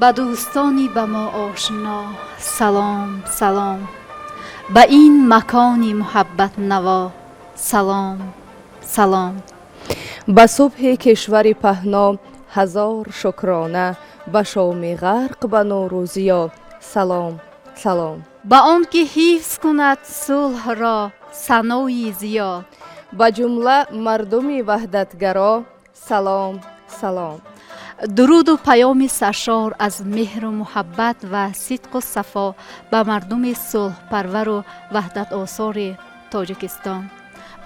به دوستانی به ما آشنا سلام سلام، به این مکان محبت نوا سلام سلام. به صبح کشور پهنا هزار شکرانه، به شام غرق به نوروزیا سلام سلام. به آن که حفظ کند صلح را ثنای زیاد، به جمله مردم وحدتگرا سلام سلام. درود و پیام سرشار از مهر و محبت و صدق و صفا به مردم صلح پرور و وحدت آثار تاجیکستان،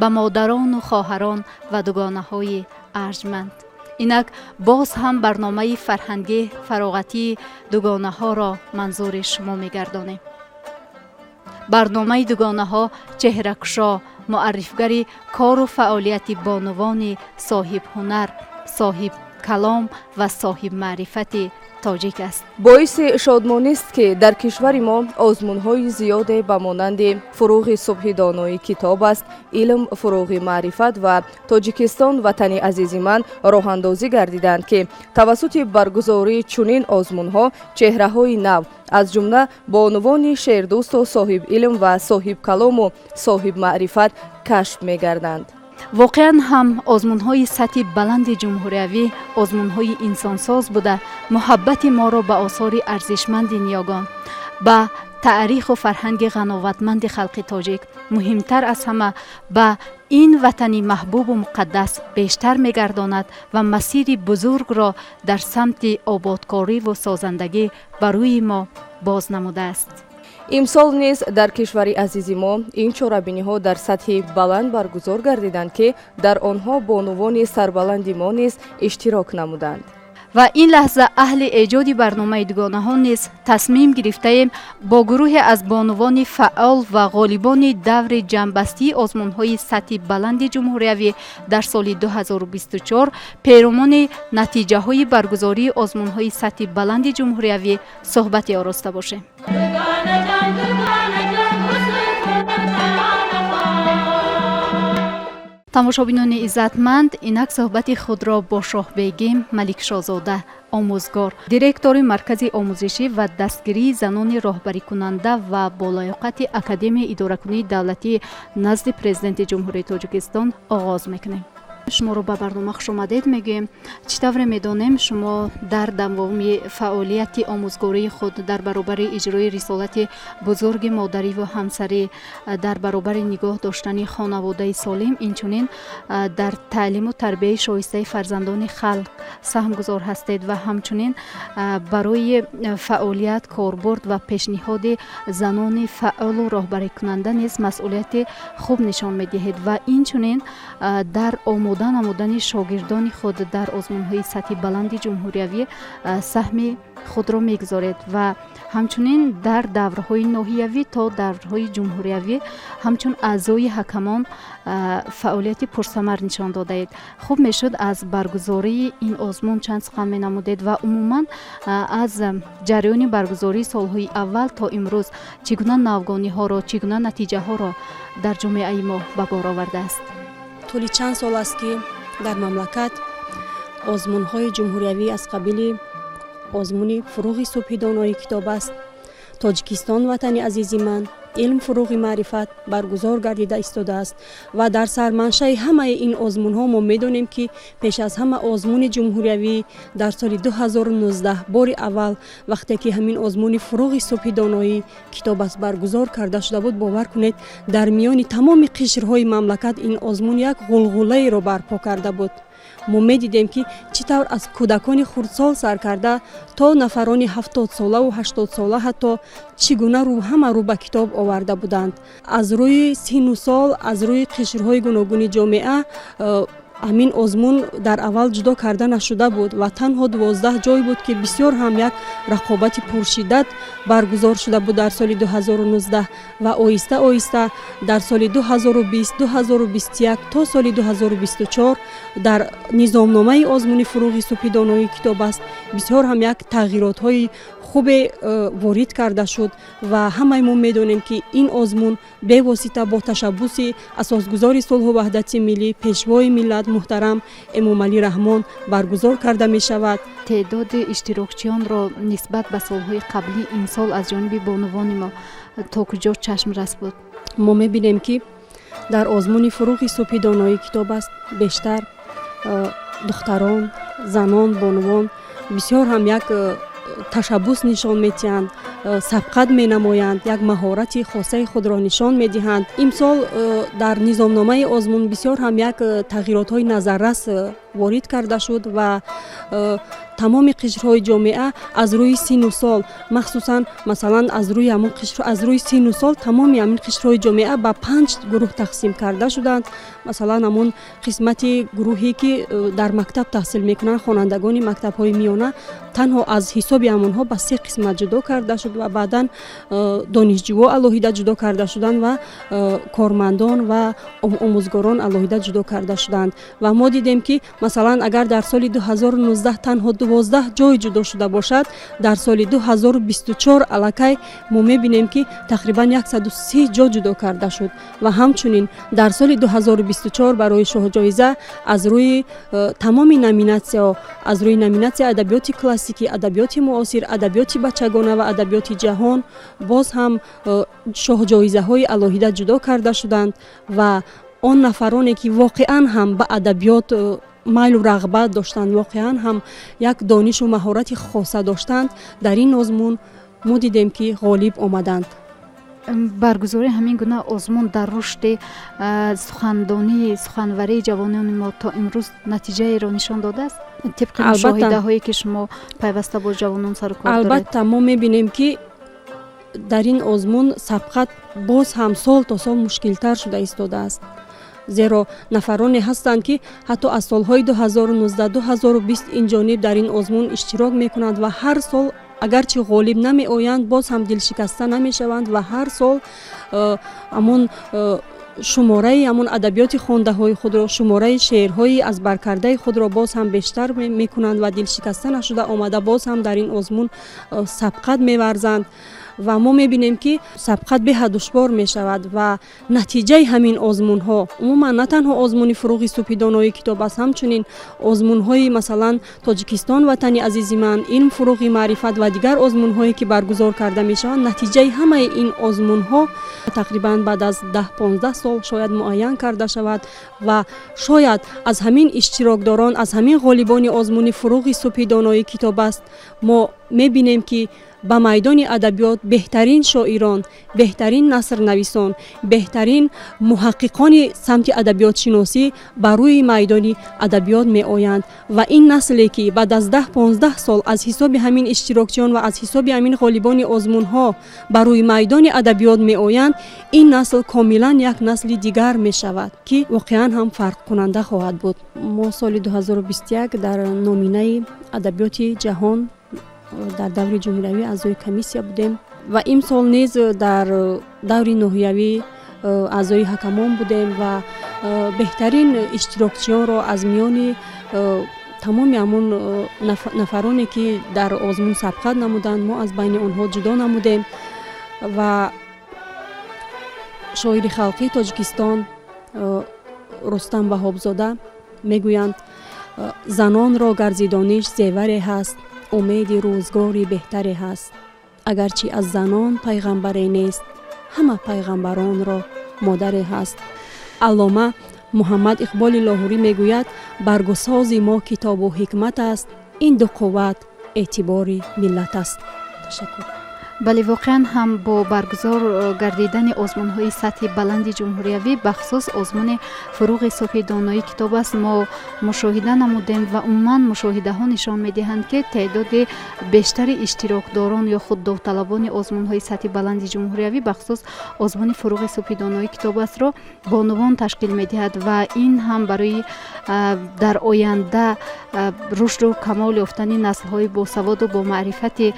به مادران و خواهران و دوگانه های ارجمند. اینک باز هم برنامه فرهنگی فراغتی دوگانه ها را منظور شما می گردانیم. برنامه دوگانه ها چهره‌گشا، معرفگری کار و فعالیت بانوان صاحب هنر، صاحب کلام و صاحب معرفت تاجیک است. باعث شادمانی است که در کشور ما آزمون‌های زیاد به مانند فروغ صبح دانایی کتاب است، علم فروغ معرفت و تاجیکستان وطن عزیز من راه اندازی گردیدند که توسط برگزاری چنین آزمون‌ها چهره‌های نو از جمله بانوان شعردوست و صاحب علم و صاحب کلام و صاحب معرفت کشف می‌گردند. واقعا هم آزمون‌های سطح بلند جمهوریوی آزمون‌های انسانساز بوده، محبت ما را به آثار ارزشمند نیاگان، به تاریخ و فرهنگ قناوتمند خلق تاجیک، مهمتر از همه به این وطن محبوب و مقدس بیشتر می‌گرداند و مسیر بزرگ را در سمت آبادکاری و سازندگی بر روی ما باز نموده است. امسال نیز در کشور عزیز ما این چهاربینی‌ها در سطح بلند برگزار گردیدند که در آنها بانوان سربلند ما نیز اشتراک نمودند. و این لحظه اهل ایجاد برنامه دوگانه ها نیز تصمیم گرفته ایم با گروه از بانوان فعال و غالبان دور جنبستی آزمون های سطح بلند جمهوریوی در سال 2024 پیروان نتیجه های برگزاری آزمون های سطح بلند جمهوریوی صحبت آراسته باشیم. تماشابینان عزتمند، اینک صحبت خود را با شاه بیگم ملک شاهزاده آموزگار، دیرکتور مرکز آموزشی و دستگیری زنان راهبری کننده و بالایقت اکادمی اداره‌کنی دولتی نزد پرزیدنت جمهوری تاجیکستان آغاز میکنیم. شما رو به برنامه خوش آمدید میگیم. چطور میدانیم شما در دوام فعالیت آموزگاری خود در برابر اجرای رسالت بزرگ مادری و همسری، در برابر نگاه داشتن خانواده سالم، اینچنین در تعلیم و تربیت شایسته فرزندان خلق سهمگزار هستید و همچنین برای فعالیت کاربرد و پیشنهاد زنان فعال و راهبری کننده نیز مسئولیت خوب نشان میدهید و اینچنین در نمودن شاگردان خود در آزمون‌های سطح بلند جمهوریوی سهم خود را میگذارید و همچنین در دورهای ناحیوی تا دورهای جمهوریوی همچون اعضای حکمان فعالیت پرثمر نشان داده اید. خوب میشد از برگزاری این آزمون چند سخن نمودید و عموما از جریان برگزاری سالهای اول تا امروز چگونه نوگانی ها را، چگونه نتیجه ها را در جامعه ما به بار آورده است؟ طولی چند سال است که در مملکت آزمون‌های جمهوریوی از قبیل آزمون فروغ صبح دانایی کتاب است، تاجیکستان وطن عزیز من، علم فروغ معرفت برگزار گردیده ایستاده است و در سرمنشأ همه این آزمون‌ها ما می‌دانیم که پیش از همه آزمون جمهوریوی در سال 2019 بار اول وقتی که همین آزمون فروغ صبح دانایی کتاب است برگزار کرده شده بود، باور کنید در میان تمام قشرهای مملکت این آزمون یک غلغله را برپا کرده بود. ما می‌دیدیم که چطور از کودکان خردسال سر کرده تا نفران 70 ساله و 80 ساله حتی چگونه همه رو به کتاب آورده بودند. از روی سن و سال، از روی قشرهای گوناگون جامعه همین آزمون در اول جدا کرده نشده بود و تنها 12 جای بود که بسیار هم یک رقابت پرشدت برگزار شده بود در سال 2019 و آهسته آهسته در سال 2020 2021 تا سال 2024 در نظامنامه آزمون فروغ صبح دانایی کتاب است بسیار هم یک تغییرات های خوب وارد کرده شد و همه ما میدونیم که این آزمون به واسطه با تشبث اساسگذار صلح و وحدت ملی، پیشوای ملت муҳтарам эмомалӣ раҳмон баргузор карда мешавад. تعداد اشتراکچیان را نسبت به سالهای قبلی امسال از جانب بانوان ما تا کجا چشم رس بود؟ мо мебинем ки дар озмуни фурӯғи субҳи доноии китоб аст бештар духтарон, занон, бонувон бисёр ҳам як ташаббус нишон медиҳанд, сабқат менамоянд, як маҳорати хосаи худро нишон медиҳанд. имсол дар низомномаи озмун бисёр ҳам як тағйиротҳои назаррас ворид карда шуд ва тамоми қишрҳои ҷомеа аз рӯи сину сол, махсусан масалан аз рӯи сину сол тамоми ҳамин қишрҳои ҷомеа ба 5 гурӯҳ тақсим карда шуданд. масалан ҳамун қисмати гурӯҳе ки дар мактаб таҳсил мекунанд, хонандагони мактабҳои миёна, танҳо аз ҳисоби ҳамонҳо ба 3 қисмат ҷудо карда шуд ва баъдан донишҷӯҳо алоҳида ҷудо карда шуданд ва кормандон ва омӯзгорон алоҳида ҷудо карда шуданд. ва мо дидем ки масалан агар дар соли 2019 танҳо 12 ҷой ҷудо шуда бошад, дар соли 2024 аллакай мо мебинем ки тақрибан 130 ҷо ҷудо карда шуд. ва ҳамчунин дар соли 2024 барои шоҳҷоиза аз рӯи тамоми номинатсияҳо, аз рӯи номинатсияи адабиёти классикӣ, адабиёти муосир, адабиёти бачагона ва адабиёти ҷаҳон боз ҳам шоҳҷоизаҳои алоҳида ҷудо карда шуданд ва он нафароне ки воқеан ҳам ба адабиёт майлу рағбат доштанд, воқеан ҳам як донишу маҳорати хоса доштанд, дар ин озмун мо дидем ки ғолиб омаданд. баргузори ҳамин гуна озмун дар рушди суханварии ҷавонони мо то имрӯз натиҷаеро нишон додааст, тибқи мушоҳидаҳое ки шумо пайваста бо ҷавонон сару кор доред? албатта мо мебинем ки дар ин озмун сабқат боз ҳам сол то сол мушкилтар шуда истодааст. зеро нафароне ҳастанд ки ҳатто аз солҳои 2019-2020 инҷониб дар ин озмун иштирок мекунанд ва ҳар сол агарчи ғолиб намеоянд, боз ҳам дилшикаста намешаванд ва ҳар сол ҳамон шумораи ҳамон адабиёти хондаҳои худро, шумораи шеърҳои азбаркардаи худро боз ҳам бештар мекунанд ва дилшикаста нашуда омада боз ҳам дар ин озмун сабқат меварзанд. ва мо мебинем ки сабқат беҳад душвор мешавад ва натиҷаи ҳамин озмунҳо, умуман на танҳо озмуни фурӯғи субҳи доноии китоб аст, ҳамчунин озмунҳои масалан Тоҷикистон ватани азизи ман, илм фурӯғи маърифат ва дигар озмунҳое ки баргузор карда мешаванд, натиҷаи ҳамаи ин озмунҳо тақрибан баъд аз 10-15 сол шояд муайян карда шавад ва шояд аз ҳамин иштирокдорон, аз ҳамин ғолибони озмуни фурӯғи субҳи доноии китоб аст мо мебинем ки ба майдони адабиёт беҳтарин шоирон, беҳтарин насрнависон, беҳтарин муҳаққиқони самти адабиётшиносӣ ба рӯи майдони адабиёт меоянд ва ин насле ки баъд аз 10-15 сол аз ҳисоби ҳамин иштирокчиён ва аз ҳисоби ҳамин ғолибони озмунҳо ба рӯи майдони адабиёт меоянд, ин насл комилан як насли дигар мешавад ки воқеан ҳам фарқкунанда хоҳад буд. мо соли 2021 дар номинаи адабиёти ҷаҳон дар даври ҷумҳуриявӣ аъзои комиссия будем ва имсол низ дар даври ноҳиявӣ аъзои ҳакамон будем ва беҳтарин иштирокчиёнро аз миёни тамоми ҳамон нафароне ки дар озмун сабқат намуданд, мо аз байни онҳо ҷудо намудем ва шоири халқии Тоҷикистон Рустам Ваҳобзода мегӯянд: занонро гарзидониш зеваре ҳаст, умеди рӯзгори беҳтаре ҳаст. агарчи аз занон пайғамбаре нест, ҳама пайғамбаронро модаре ҳаст. аллома муҳаммад иқболи лоҳурӣ мегӯяд: баргусози мо китобу ҳикмат аст, ин ду қувват эътибори миллат аст. ташаккур. бале воқеан ҳам бо баргузор гардидани озмунҳои сатҳи баланди ҷумҳуриявӣ бахусус озмуни фурӯғи субҳи доноии китоб аст мо мушоҳида намудем ва умуман мушоҳидаҳо нишон медиҳанд ки теъдоди бештари иштирокдорон ё худ довталабони озмунҳои сатҳи баланди ҷумҳуриявӣ бахусус озмуни фурӯғи субҳи доноии китоб астро бонувон ташкил медиҳад ва ин ҳам барои дар оянда рушду камол ёфтани наслҳои босаводу бомаърифати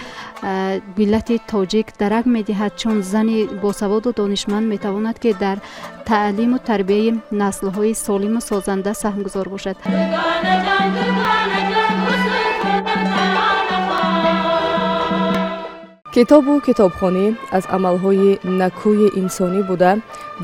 миллати тоҷик дарак медиҳад, чун зани босаводу донишманд метавонад ки дар таълиму тарбияи наслҳои солиму созанда саҳмгузор бошад. китобу китобхонӣ аз амалҳои накӯи инсонӣ буда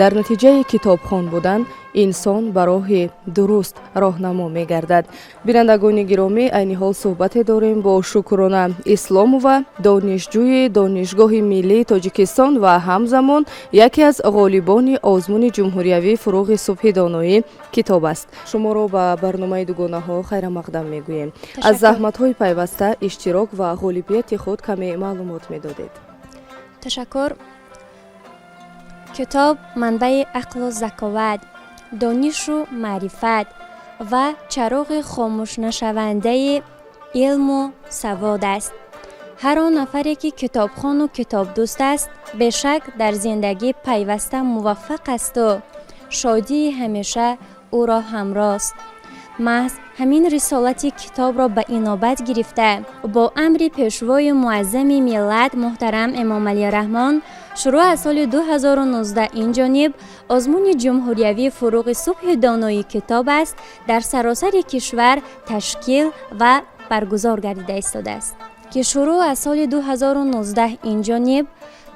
дар натиҷаи китобхон будан инсон ба роҳи дуруст роҳнамо мегардад. бинандагони гиромӣ, айни ҳол суҳбате дорем бо Шукрона Исломова, донишҷӯи Донишгоҳи Миллии Тоҷикистон ва ҳамзамон яке аз ғолибони озмуни ҷумҳуриявии фуруғи субҳи доноӣ китоб аст. шуморо ба барномаи дугонаҳо хайрамақдам мегӯем. аз заҳматҳои пайваста, иштирок ва ғолибияти худ каме маълумот медодед. ташаккур. китоб манбаи ақлу заковат, донишу маърифат ва чароғи хомӯшнашавандаи илму савод аст. ҳар он нафаре ки китобхону китобдӯст аст, бешак дар зиндагӣ пайваста муваффақ асту шодии ҳамеша ӯро ҳамроҳст. маҳз ҳамин рисолати китобро ба инобат гирифта, бо амри пешвои муаззами миллат муҳтарам Эмомалӣ Раҳмон шурӯъ аз соли 2019 инҷониб озмуни ҷумҳуриявии фуруғи субҳи доноӣ китоб аст дар саросари кишвар ташкил ва баргузор гардида истодааст, ки шурӯъ аз соли 2019 инҷониб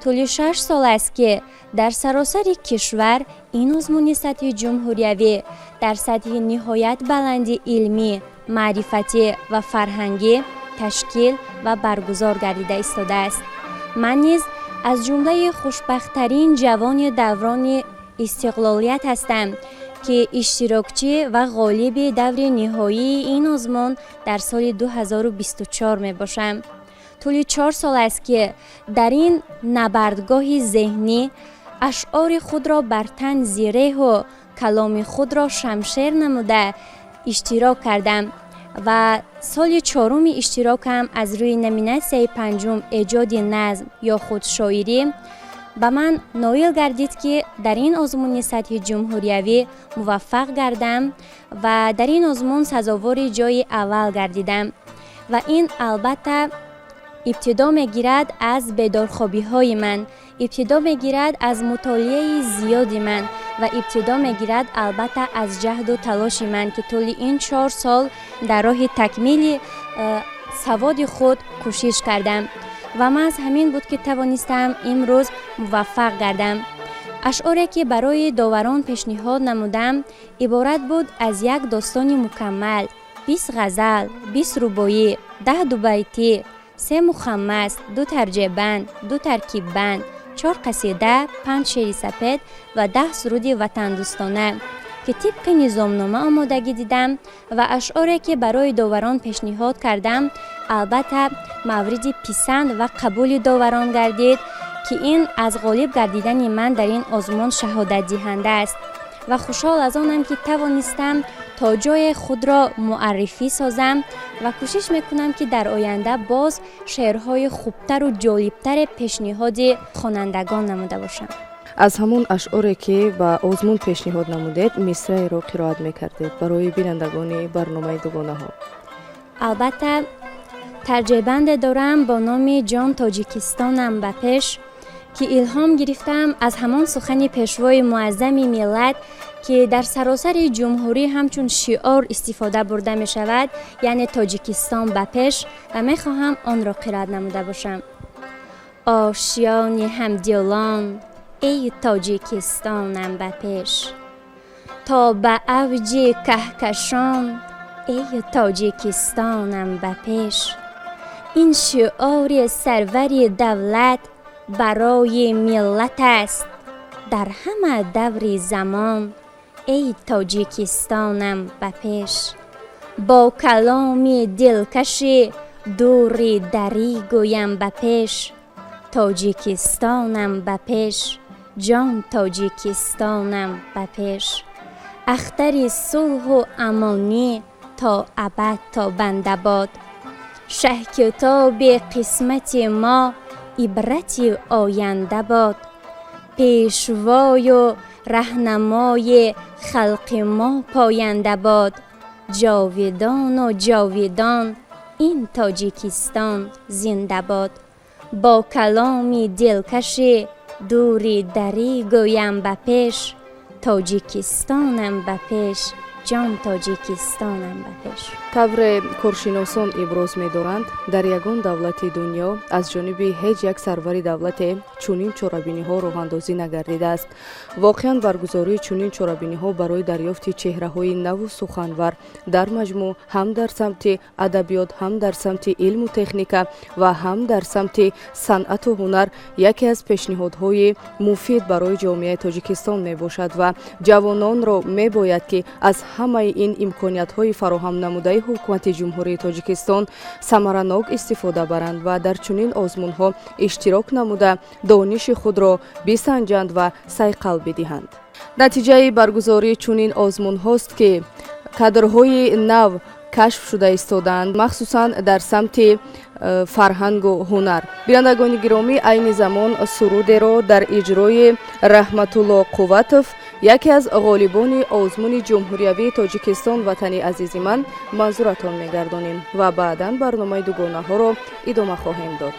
тӯли 6 сол аст ки дар саросари кишвар ин озмуни сатҳи ҷумҳуриявӣ дар сатҳи ниҳоят баланди илмӣ, маърифатӣ ва фарҳангӣ ташкил ва баргузор гардида истодааст. ман низ аз ҷумлаи хушбахттарин ҷавони даврони истиқлолият ҳастам, ки иштирокчӣ ва ғолиби даври ниҳоии ин озмун дар соли 2024 мебошам. тӯли 4 сол аст ки дар ин набардгоҳи зеҳнӣ ашъори худро бар тан зиреҳу каломи худро шамшер намуда иштирок кардам ва соли 4-уми иштирокам аз рӯи номинатсияи 5-ум эҷоди назм ё худ шоирӣ ба ман ноил гардид, ки дар ин озмуни сатҳи ҷумҳуриявӣ муваффақ гардам ва дар ин озмун сазовори ҷои аввал гардидам. ва ин албатта ибтидо мегирад аз бедорхобиҳои ман, ибтидо мегирад аз мутолиаи зиёди ман ва ибтидо мегирад албатта аз ҷаҳду талоши ман, ки тӯли ин 4 сол дар роҳи такмили саводи худ кӯшиш кардам ва маҳз ҳамин буд, ки тавонистам имрӯз муваффақ гардам. ашъоре ки барои доварон пешниҳод намудам иборат буд аз як достони мукаммал, 20 ғазал, 20 рубоӣ, 10 дубайтӣ, 3 мухаммас, 2 тарҷебанд, 2 таркиббанд, 4 қасида, 5 шеъри сафед ва 10 суруди ватандӯстона, ки тибқи низомнома омодагӣ дидам ва ашъоре ки барои доварон пешниҳод кардам албатта мавриди писанд ва қабули доварон гардид, ки ин аз ғолиб гардидани ман дар ин озмун шаҳодатдиҳанда аст ва хушҳол аз онам, ки тавонистам то ҷои худро муаррифӣ созам ва кӯшиш мекунам, ки дар оянда боз шеърҳои хубтару ҷолибтаре пешниҳоди хонандагон намуда бошам. аз ҳамон ашъоре ки ба озмун пешниҳод намудед, мисраеро қироат мекардед барои бинандагони барномаи дугонаҳо. албатта тарҷебанде дорам бо номи ҷон тоҷикистонам ба пеш, ки илҳом гирифтам аз ҳамон сухани пешвои муаззами миллат, ки дар саросари ҷумҳурӣ ҳамчун шиор истифода бурда мешавад, яъне тоҷикистон ба пеш, ва мехоҳам онро қироат намуда бошам. ошиёни ҳамдилон эй тоҷикистонам ба пеш, то ба авҷи каҳкашон эй тоҷикистонам ба пеш. ин шиори сарвари давлат барои миллат аст дар ҳама даври замон эй тоҷикистонам ба пеш. бо каломи дилкаши дури дарӣ гӯям ба пеш, тоҷикистонам ба пеш, ҷон тоҷикистонам ба пеш. ахтари сулҳу амонӣ то абад тобанда бод, шаҳкитоби қисмати мо ибрати оянда бод. пешвою раҳнамои халқи мо поянда бод, ҷовидону ҷовидон ин тоҷикистон зинда бод. бо каломи дилкаши дури дарӣ гӯям ба пеш, тоҷикистонам ба пеш, ҷон тоҷикистонам ба пеш. тавре коршиносон иброз медоранд, дар ягон давлати дунё аз ҷониби ҳеҷ як сарвари давлате чунин чорабиниҳо роҳандозӣ нагардидааст. воқеан баргузории чунин чорабиниҳо барои дарёфти чеҳраҳои наву суханвар дар маҷмӯъ ҳам дар самти адабиёт, ҳам дар самти илму техника ва ҳам дар самти санъату ҳунар яке аз пешниҳодҳои муфид барои ҷомеаи Тоҷикистон мебошад ва ҷавононро мебояд ки аз ҳамаи ин имкониятҳои фароҳам намудаи ҳукумати ҷумҳурии Тоҷикистон самаранок истифода баранд ва дар чунин озмунҳо иштирок намуда дониши худро бисанҷанд ва сайқал бидиҳанд. натиҷаи баргузории чунин озмунҳост ки кадрҳои нав кашф шуда истодаанд, махсусан дар самти фарҳангу ҳунар. бинандагони гиромӣ, айни замон сурудеро дар иҷрои Раҳматулло Қувватов, яке аз ғолибони озмуни ҷумҳуриявии Тоҷикистон ватани азизи ман, манзуратон мегардонем ва баъдан барномаи дугонаҳоро идома хоҳем дод.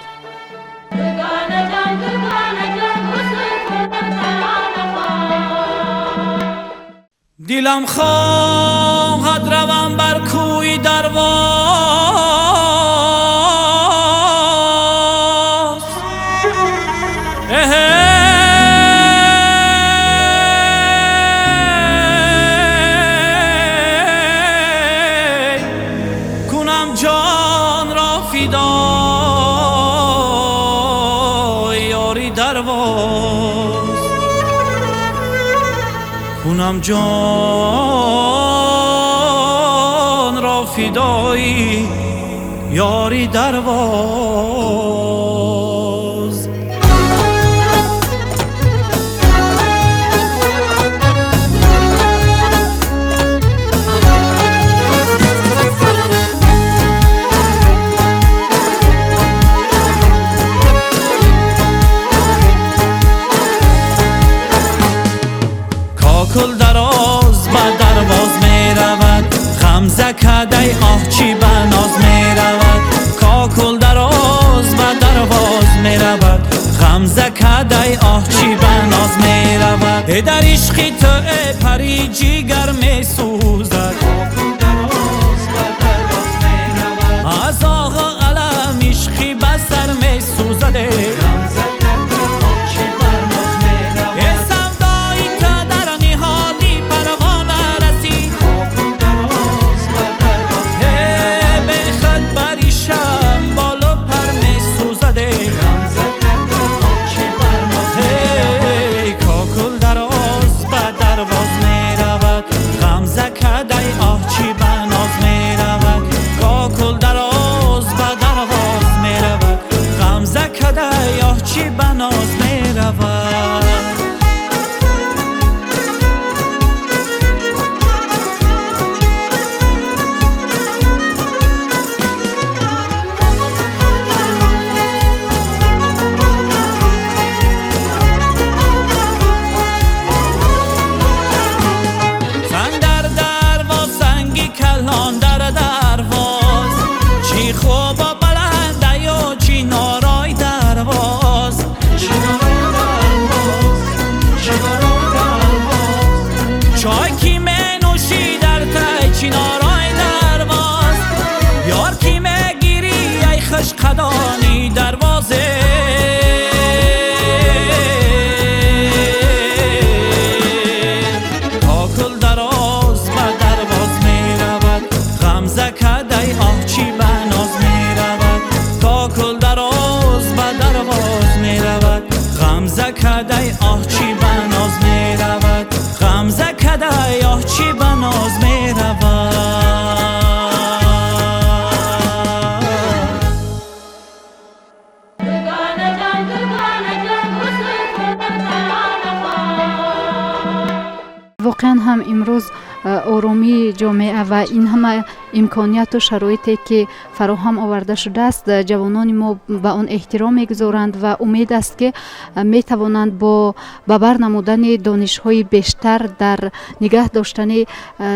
دلم خواهد روم بر کوی درواز کنم جان را فدای یاری درواز کنم جان را فدای یاری درواز کاکل دراز به درواز می رود، غمزه کدی آه چی بناز می رود. کاکل دراز به درواز می رود، غمزه کدی آه چی بناز می رود. در عشقی تو ای پری جیگر می سوزد، کاکل دراز به درواز می رود. از آغا علم عشقی به سر می سوزد، غمزه کدی آه چی بناز می رود. چی بناز می رود. زن در درواز، زنگی کلان در درواز، چی خوب و بلنده یا چی نارای درواز. چای کی می نوشی در تای چینارای درواز، یار کی می گیری ای خوش قدانی دروازه. کاکل دراز به درواز می رود، غمزه کدی آه چی بناز می رود. کاکل دراز به درواز می رود، غمزه کدی آه چی بناز می رود. غمزه کدی آه چی بناز می رود. واقعا هم امروز آرومی جامعه و این همه امکانیت و شرایطی که فراهم آورده شده است، جوانان ما به آن احترام میگذارند و امید است که میتوانند با بر نمودن دانش‌های بیشتر در نگه داشتن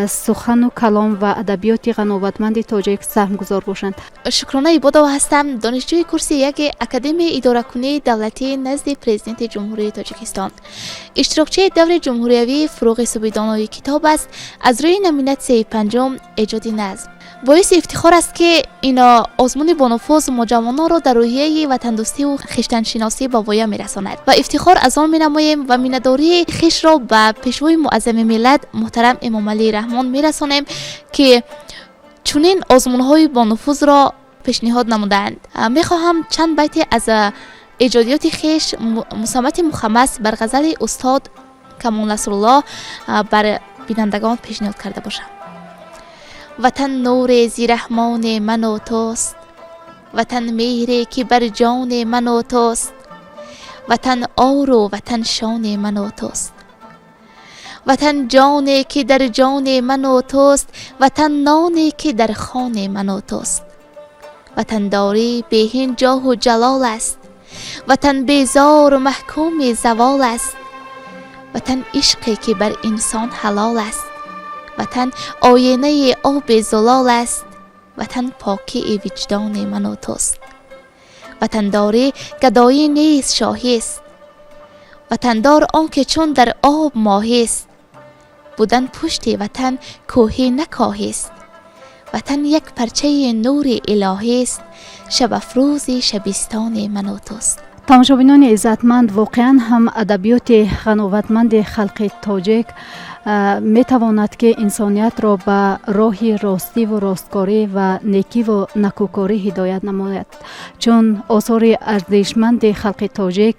سخن و کلام و ادبیات قناوتمند تاجیک سهمگذار باشند. شکرانه ایبادو هستم، دانشجوی کورس یک اکادمی اداره کنی دولتی نزد پرزیدنت جمهوری تاجیکستان. اشتراکچی دور جمهوریوی فروغ صبحی دانایی کتاب است از روی نمینت 35 ایجاد نظم. باعث افتخار است که این آزمون با نفوذ ما جوانان را در روحیه وطندوستی و خویشتن شناسی به وایه میرساند و افتخار از آن مینماییم و مینداری خویش را به پیشوای معظم ملت محترم امام علی رحمان میرسانیم که چنین آزمون های با نفوذ را پیشنهاد نمودند. میخواهم چند بیت از ایجادیات خویش مصمت مخمس بر غزل استاد کمال نصرالله بر بینندگان پیشنهاد کرده باشم. وطن نور زی رحمان من و توست، وطن مهری که بر جان من و توست، وطن آر و وطن شان من و توست، وطن جانی که در جان من و توست، وطن نانی که در خان من و توست، وطن داری بهین جاه و جلال است، وطن بیزار و محکوم زوال است، وطن عشقی که بر انسان حلال است، وطن آینه آب زلال است، وطن پاکی وجدان من و توست، وطن داری گدایی نیست شاهی است، وطن دار آنکه چون در آب ماهی است، بودن پشت وطن کوهی نکاهی است، وطن یک پرچه نور الهی است، شب افروز شبستان من و توست. تماشابینان عزتمند، واقعا هم ادبیات قناوتمند خلق تاجیک می تواند که انسانیت را به راه راستی و راستکاری و نیکی و نکوکاری هدایت نماید، چون آثار ارزشمند خلق تاجیک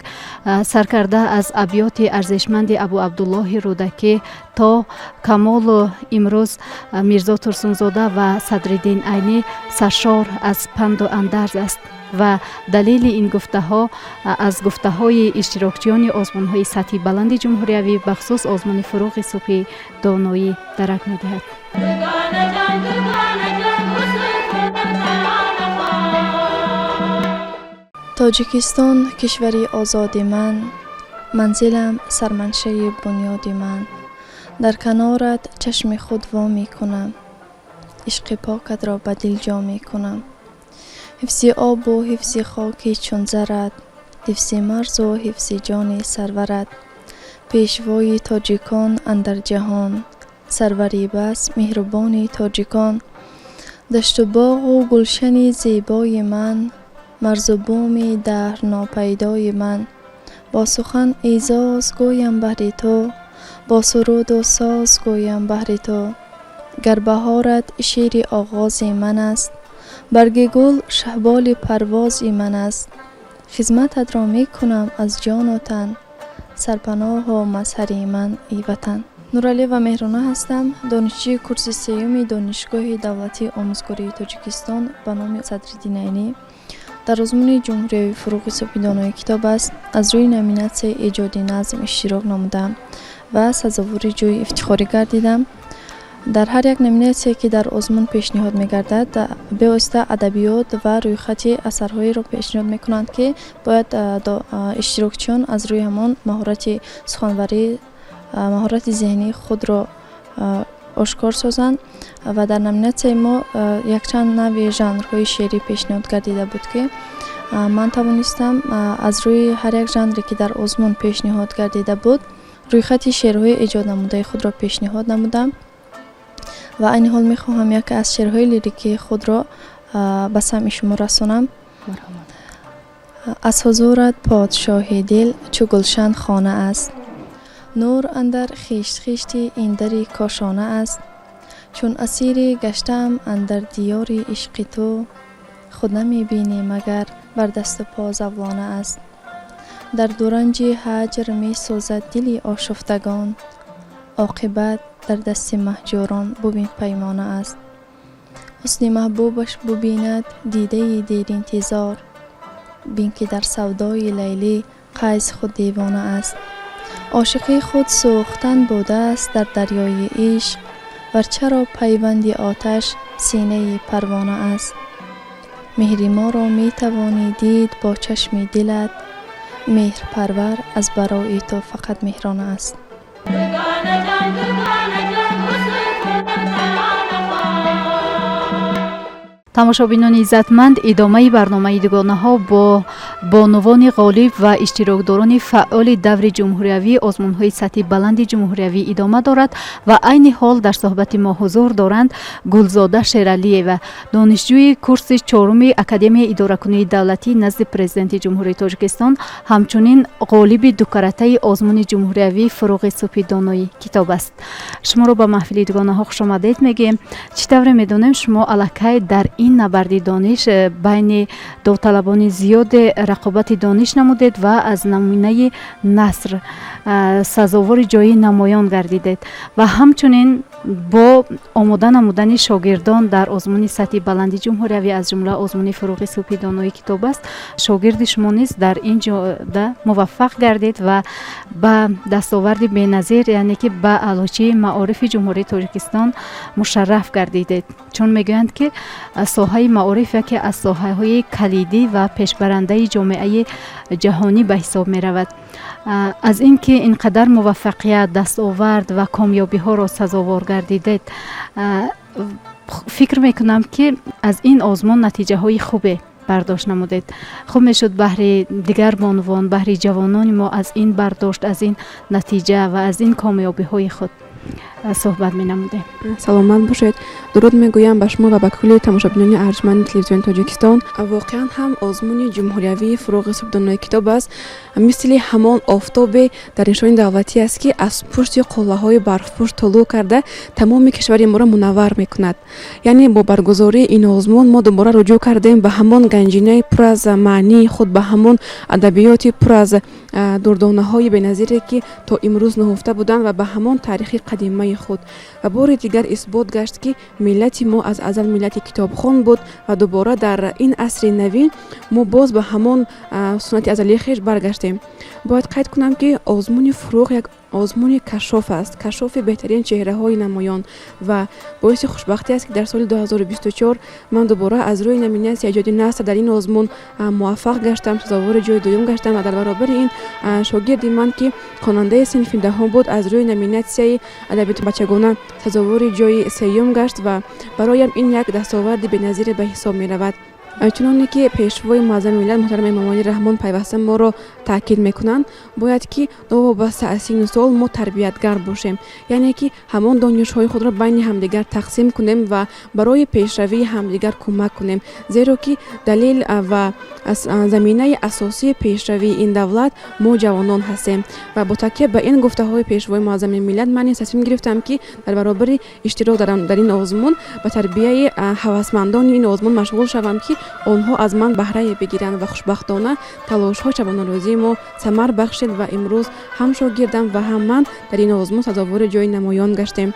سرکرده از ابیات ارزشمند ابو عبدالله رودکی تا کمال و امروز میرزا ترسونزاده و صدرالدین عینی سرشار از پند و اندرز است و دلیل این گفته ها از گفته های اشتراکچیان آزمون های سطحی بلند جمهوری بخصوص آزمون فروغ صبح دانایی درک می دهد. تاجیکستان کشوری آزاد من، منزلم سرمنشه بنیاد من، در کنارت چشم خود وا می کنم، عشق پاکت را به دل جا می کنم، حفظ آب و حفظ خاکی چون زرت، حفظ مرز و حفظ جان سرورت، پیشوای تاجیکان اندر جهان، سروری بس مهربان تاجیکان، دشت و باغ و گلشن زیبای من، مرز و بوم دهر ناپیدای من، با سخن اعزاز گویم بهر تو، با سرود و ساز گویم بهر تو، گر بهارت شیر آغاز من است، برگ گل شهبال پرواز من است، خدمتت را می کنم از جان و تن، سرپناه و مظهر من ای وطن. نورالی و مهرانه هستم، دانشجوی کورس سیوم دانشگاه دولتی آموزگاری تاجیکستان به نام صدرالدین عینی. در آزمون جمهوری فروغ صبح دانایی کتاب است. از روی نامینات ایجاد نظم اشتراک نمودم و سزاوار جوی افتخاری گردیدم. در هر یک نامیناتی که در آزمون پیشنهاد می‌گردد به واسطه ادبیات و رویخطی اثرهایی را پیشنهاد می‌کنند که باید اشتراکچیان از روی همان مهارت سخنوری، مهارت ذهنی خود را آشکار سازند و در نامینات ما یک چند نوع ژانرهای شعری پیشنهاد گردیده بود که من توانستم از روی هر یک ژانری که در آزمون پیشنهاد گردیده بود رویخط شعرهای ایجاد نموده خود را پیشنهاد نمودم و این حال میخواهم یک از شعرهای لیریکی خود را به سمع شما رسانم. از حضورت پادشاه دل چو گلشن خانه است، نور اندر خیشت خیشتی این دری کاشانه است، چون اسیر گشتم اندر دیار عشق تو، خود نمی بینی مگر بر دست پا زولانه است، در دورنج هجر می سوزد دلی آشفتگان، عاقبت در دست مهجوران ببین پیمانه است، حسن محبوبش ببیند دیده دیر انتظار، بین که در سودای لیلی قیس خود دیوانه است، عاشقی خود سوختن بوده است در دریای عشق، ورچرا پیوندی آتش سینه پروانه است، مهری ما را می توانی دید با چشم دلت، مهر پرور از برای تو فقط مهرانه است. тамошобинони иззатманд идомаи барномаи дугонаҳо бо бонувони ғолиб ва иштирокдорони фаъоли даври ҷумҳуриявии озмунҳои сатҳи баланди ҷумҳуриявӣ идома дорад ва айни ҳол дар суҳбати мо ҳузур доранд Гулзода Шералиева, донишҷӯи курси чоруми Академияи идоракунии давлатӣ назди президенти ҷумҳурии Тоҷикистон, ҳамчунин ғолиби дукаратаи озмуни ҷумҳуриявии Фуруғи Субҳи Доноӣ китоб аст. Шуморо ба маҳфили дугонаҳо хушомадед мегӯем. Чӣ тавре медонем шумо аллакай дар ин набарди дониш байни довталабони зиёде рақобати дониш намудед ва аз намунаи наср сазовори ҷои намоён гардидед ва ҳамчунин бо омода намудани шогирдон дар озмуни сатҳи баланди ҷумҳуриявӣ аз ҷумла озмуни Фуруғи Субҳи Доноӣ китоб аст. Шогирди шумо низ дар ин ҷода муваффақ гардед ва ба дастоварди беназир, яъне ки ба аълочии маорифи ҷумҳурии Тоҷикистон мушарраф гардидед. Чун мегӯянд ки соҳаи маориф яке аз соҳаҳои калидӣ ва пешбарандаи ҷомеаи ҷаҳонӣ ба ҳисоб меравад. аз ин ки ин қадар муваффақият, дастовард ва комёбиҳоро сазовор гардидед, фикр мекунам ки аз ин озмун натиҷаҳои хубе бардошт намудед. хуб мешуд баҳри дигар бонувон, баҳри ҷавонони мо аз ин бардошт, аз ин натиҷа ва аз ин комёбиҳои худ суҳбат менамудем. саломат бошед. дуруд мегӯям ба шумо ва ба кулли тамошобинони арҷманди телевизиони Тоҷикистон. Воқеан ҳам озмуни ҷумҳуриявии Фуруғи Субҳи Доноӣ китоб аст, мисли ҳамон офтобе дар нишони давлатӣ аст ки аз пушти қуллаҳои барфпӯш тулӯ карда тамоми кишвари моро мунаввар мекунад. Яъне бо баргузории ин озмун мо дубора руҷӯъ кардем ба ҳамон ганҷинаи пур аз маънии худ, ба ҳамон адабиёти пур аз дурдонаҳои беназире ки то имрӯз нуҳуфта буданд ва ба ҳамон таърихи қадимаи худ. ва бори дигар исбот гашт ки миллати мо аз азал миллати китобхон буд ва дубора дар ин асри навин мо боз ба ҳамон суннати азалии хеш баргаштем. бояд қайд кунам ки озмуни Фуруғ як озмуни кашоф аст, кашофи беҳтарин чеҳраҳои намоён ва боиси хушбахтӣ аст ки дар соли 2024 ман дубора аз рӯи номинатсия эҷоди наср дар ин озмун муваффақ гаштам, сазовори ҷои дуюм гаштам ва дар баробари ин шогирди ман ки хонандаи синфи даҳум буд аз рӯи номинатсияи адабиёти бачагона сазовори ҷои сеюм гашт ва бароям ин як дастоварди беназире ба ҳисоб меравад. чуноне ки пешвои муаззами миллат муҳтарами Эмомалӣ Раҳмон пайваста моро таъкид мекунанд, бояд ки новобаста аз синну сол мо тарбиятгар бошем, яъне ки ҳамон донишҳои худро байни ҳамдигар тақсим кунем ва барои пешравии ҳамдигар кӯмак кунем, зеро ки далел ва заминаи асосии пешравии ин давлат мо ҷавонон ҳастем. ва бо такя ба ин гуфтаҳои пешвои муаззами миллат ман низ тасмим гирифтам ки дар баробари иштирок дар ин озмун ба тарбияи ҳавасмандони ин озмун машғул шавам ки онҳо аз ман баҳрае бигиранд ва хушбахтона талошҳои шабонарӯзии мо самар бахшид ва имрӯз ҳам шогирдам ва ҳам ман дар ин озмун сазовори ҷои намоён гаштем.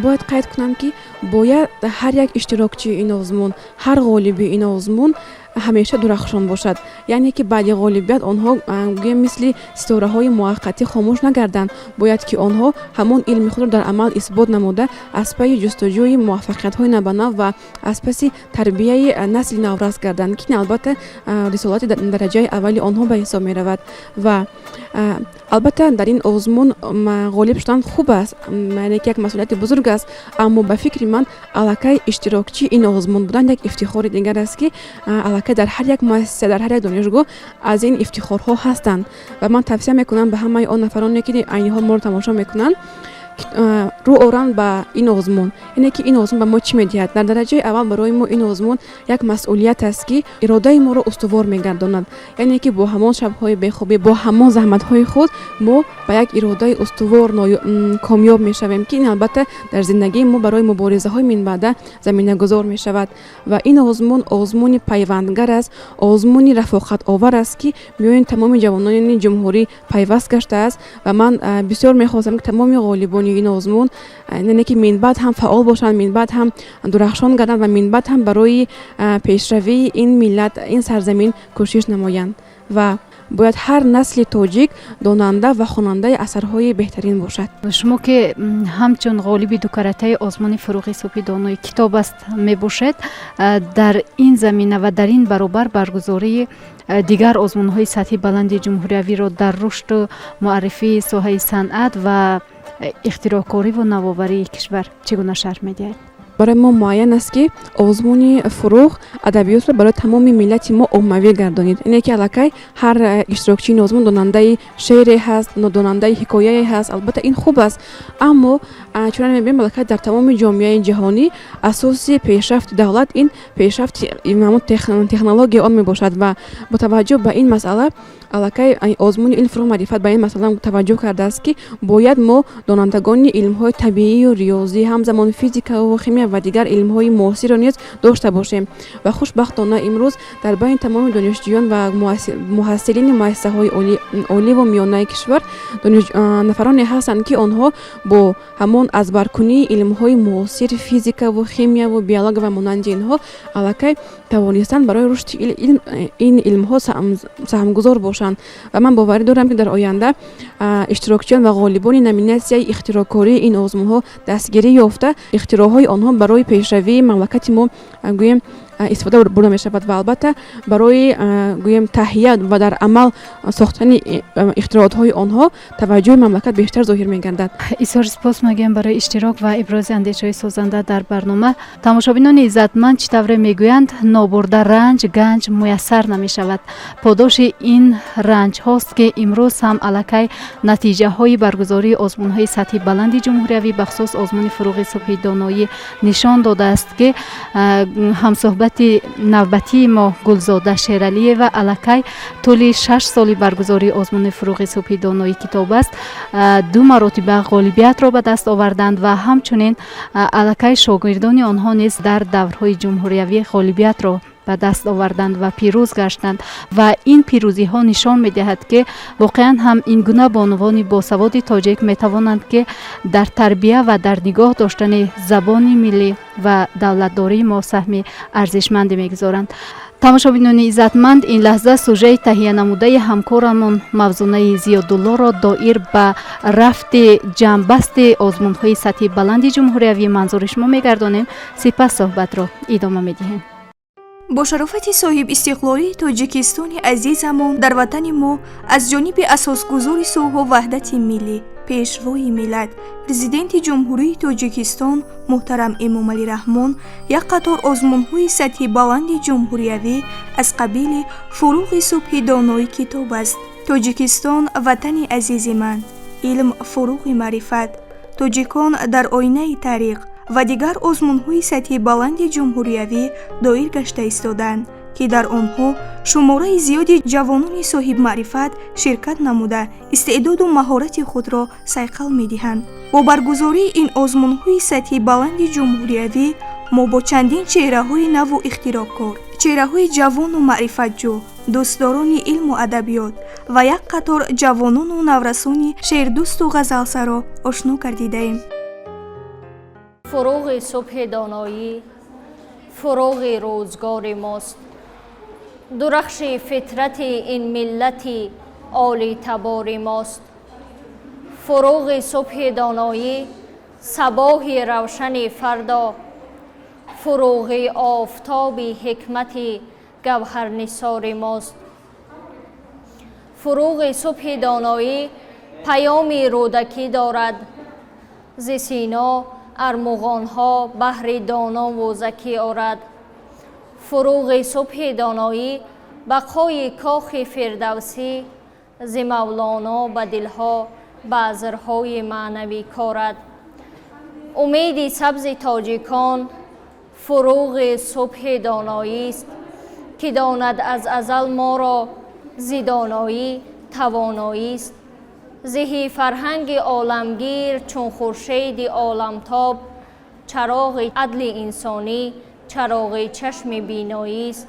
бояд қайд кунам ки бояд ҳар як иштирокчии ин озмун, ҳар ғолиби ин озмун ҳамеша дурахшон бошад, яъне ки баъди ғолибият онҳо гӯем мисли ситораҳои муваққатӣ хомӯш нагарданд. бояд ки онҳо ҳамон илми худро дар амал исбот намуда аз пайи ҷустуҷӯи муваффақиятҳои навбанав ва аз паси тарбияи насли наврас гарданд, ки албатта рисолати дараҷаи аввали онҳо ба ҳисоб меравад. ва албатта дар ин озмун ғолиб шудан хуб аст, яъне ки як масъулияти бузург аст, аммо ба фикри ман аллакай иштирокчи ин озмун будан як ифтихори дигар аст ки аллакай дар ҳар як муассиса, дар ҳар як донишгоҳ аз ин ифтихорҳо ҳастанд. ва ман тавсия мекунам ба ҳамаи он нафароне ки айни ҳол моро тамошо мекунанд рӯ оранд ба ин озмун, яъне ки ин озмун ба мо чӣ медиҳад. дар дараҷаи аввал барои мо ин озмун як масъулият аст ки иродаи моро устувор мегардонад, яъне ки бо ҳамон шабҳои бехобӣ, бо ҳамон заҳматҳои худ мо ба як иродаи устувор комёб мешавем, ки ин албатта дар зиндагии мо барои муборизаҳои минбаъда заминагузор мешавад. ва ин озмун озмуни пайвандгар аст, озмуни рафоқатовар аст ки миёни тамоми ҷавонони ҷумҳурӣ пайваст гаштааст. ва ман бисёр мехостам ки тамоми ғолибони ин озмун яъне ки минбаъд ҳам фаъол бошанд, минбаъд ҳам дурахшон гарданд ва минбаъд ҳам барои пешравии ин миллат, ин сарзамин кӯшиш намоянд. ва бояд ҳар насли тоҷик донанда ва хонандаи асарҳои беҳтарин бошад. шумо ки ҳамчун ғолиби дукаратаи озмуни Фуруғи Субҳи Доноӣ китоб аст мебошед, дар ин замина ва дар ин баробар баргузории дигар озмунҳои сатҳи баланди ҷумҳуриявиро дар рушду муаррифии соҳаи санъат ва ихтироъкорӣ ва навоварии кишвар чӣ гуна шарҳ медиҳед? برای ما معین است که آزمون فروغ ادبیات را برای تمام ملت ما عمومی گردانید. اینه که الکی هر اشتراکچی این آزمون داننده شعر هست، داننده حکایه هست. البته این خوب است، اما چون می‌بینیم الکی در تمام جامعه جهانی اساس پیشرفت دولت این پیشرفت تکنولوژی آن میباشد و با توجه به این مسئله الکی آزمون علم فروغ معرفت به این مسئله توجه کرده است که باید ما دانندگان علم‌های طبیعی و ریاضی، همزمان فیزیک و شیمی و دیگر علم‌های معاصر را نیز داشته باشیم و خوشبختانه امروز در بین تمام دانشجویان و محصلین مؤسسه‌های عالی و میانه کشور نفرانی هستند که آنها با همان ازبرکنی علم‌های معاصر فیزیک و شیمی و بیولوژی و مانند اینها الکی توانستند برای رشد این علم‌ها سهمگذار باشند و من باور دارم که در آینده اشتراکچیان و غالبان نامیناسیون اختراعکاری این آزمون‌ها دستگیری یافته اختراعهای آنها برای پیشروی مملکت ما گویم استفاده برده می شود و البته برای گویم تهیه و در عمل ساختن اختراعات های آنها توجه مملکت بیشتر ظاهر می گردد. بسیار سپاس میگویم برای اشتراک و ابراز اندیشه های سازنده در برنامه. تماشابینان عزتمند چطور میگویند نابرده رنج گنج میسر نمی شود. پاداش این رنج هاست که امروز هم الکی نتیجه های برگزاری آزمون های سطح بلند جمهوری بخصوص آزمون فروغ صبح دانایی نشان داده است که همصحبت نوبتی ما گلزاده شیرالی و الکی طول 6 سال برگزاری آزمون فروغ صبح دانایی کتاب است 2 مرتبه غالبیت را به دست آوردند و همچنین الکی شاگردان آنها نیز در دورهای جمهوریوی غالبیت را به دست آوردند و پیروز گشتند و این پیروزی ها نشان می دهد که واقعا هم این گونه بانوان باسواد تاجیک می توانند که در تربیه و در نگاه داشتن زبان ملی و دولتداری ما سهم ارزشمندی می گذارند. تماشابینان عزتمند این لحظه سوژه تهیه نموده همکارمون موزونه زیادالله را دایر به رفت جمع‌بست آزمون‌های سطح بلند جمهوری منظور شما می‌گردانیم. سپس صحبت را ادامه می‌دهیم. با شرافت صاحب استقلالی تاجیکستان عزیزمون در وطن ما از جانب اساسگذار صلح و وحدت ملی پیشروی ملت پرزیدنت جمهوری تاجیکستان محترم امامعلی رحمان یک قطار آزمون‌های سطح بلند جمهوریوی از قبیل فروغ صبح دانایی کتاب است. تاجیکستان وطن عزیز من، علم فروغ معرفت، تاجیکان در آینه طریق و دیگر آزمون‌های سطح بلند جمهوریوی دایر گشته ایستادند که در آنها شماره زیادی جوانان صاحب معرفت شرکت نموده استعداد و مهارت خود را صیقل می‌دهند. با برگزاری این آزمون‌های سطح بلند جمهوریوی ما با چندین چهره‌های نو و اختراعکار، چهره‌های جوان و معرفت‌جو، دوستداران علم و ادبیات و یک قطار جوانان و نورسان شعردوست و غزلسرا آشنا گردیده‌ایم. فروغ صبح دانایی فروغ روزگار ماست. درخش فطرت این ملت عالی تبار ماست. فروغ صبح دانایی صباح روشن فردا، فروغ آفتاب حکمت گوهر نثار ماست. فروغ صبح دانایی پیام رودکی دارد، ز سینا ارمغان‌ها بهر دانا و ذکی آرد. فروغ صبح دانایی بقای کاخ فردوسی، ز مولانا به دلها بذرهای معنوی کارد. امید سبز تاجیکان فروغ صبح دانایی است که داند از ازل ما را ز دانایی توانایی است. زهی فرهنگ عالمگیر چون خورشید عالمتاب، چراغ عدل انسانی چراغ چشم بینایی است.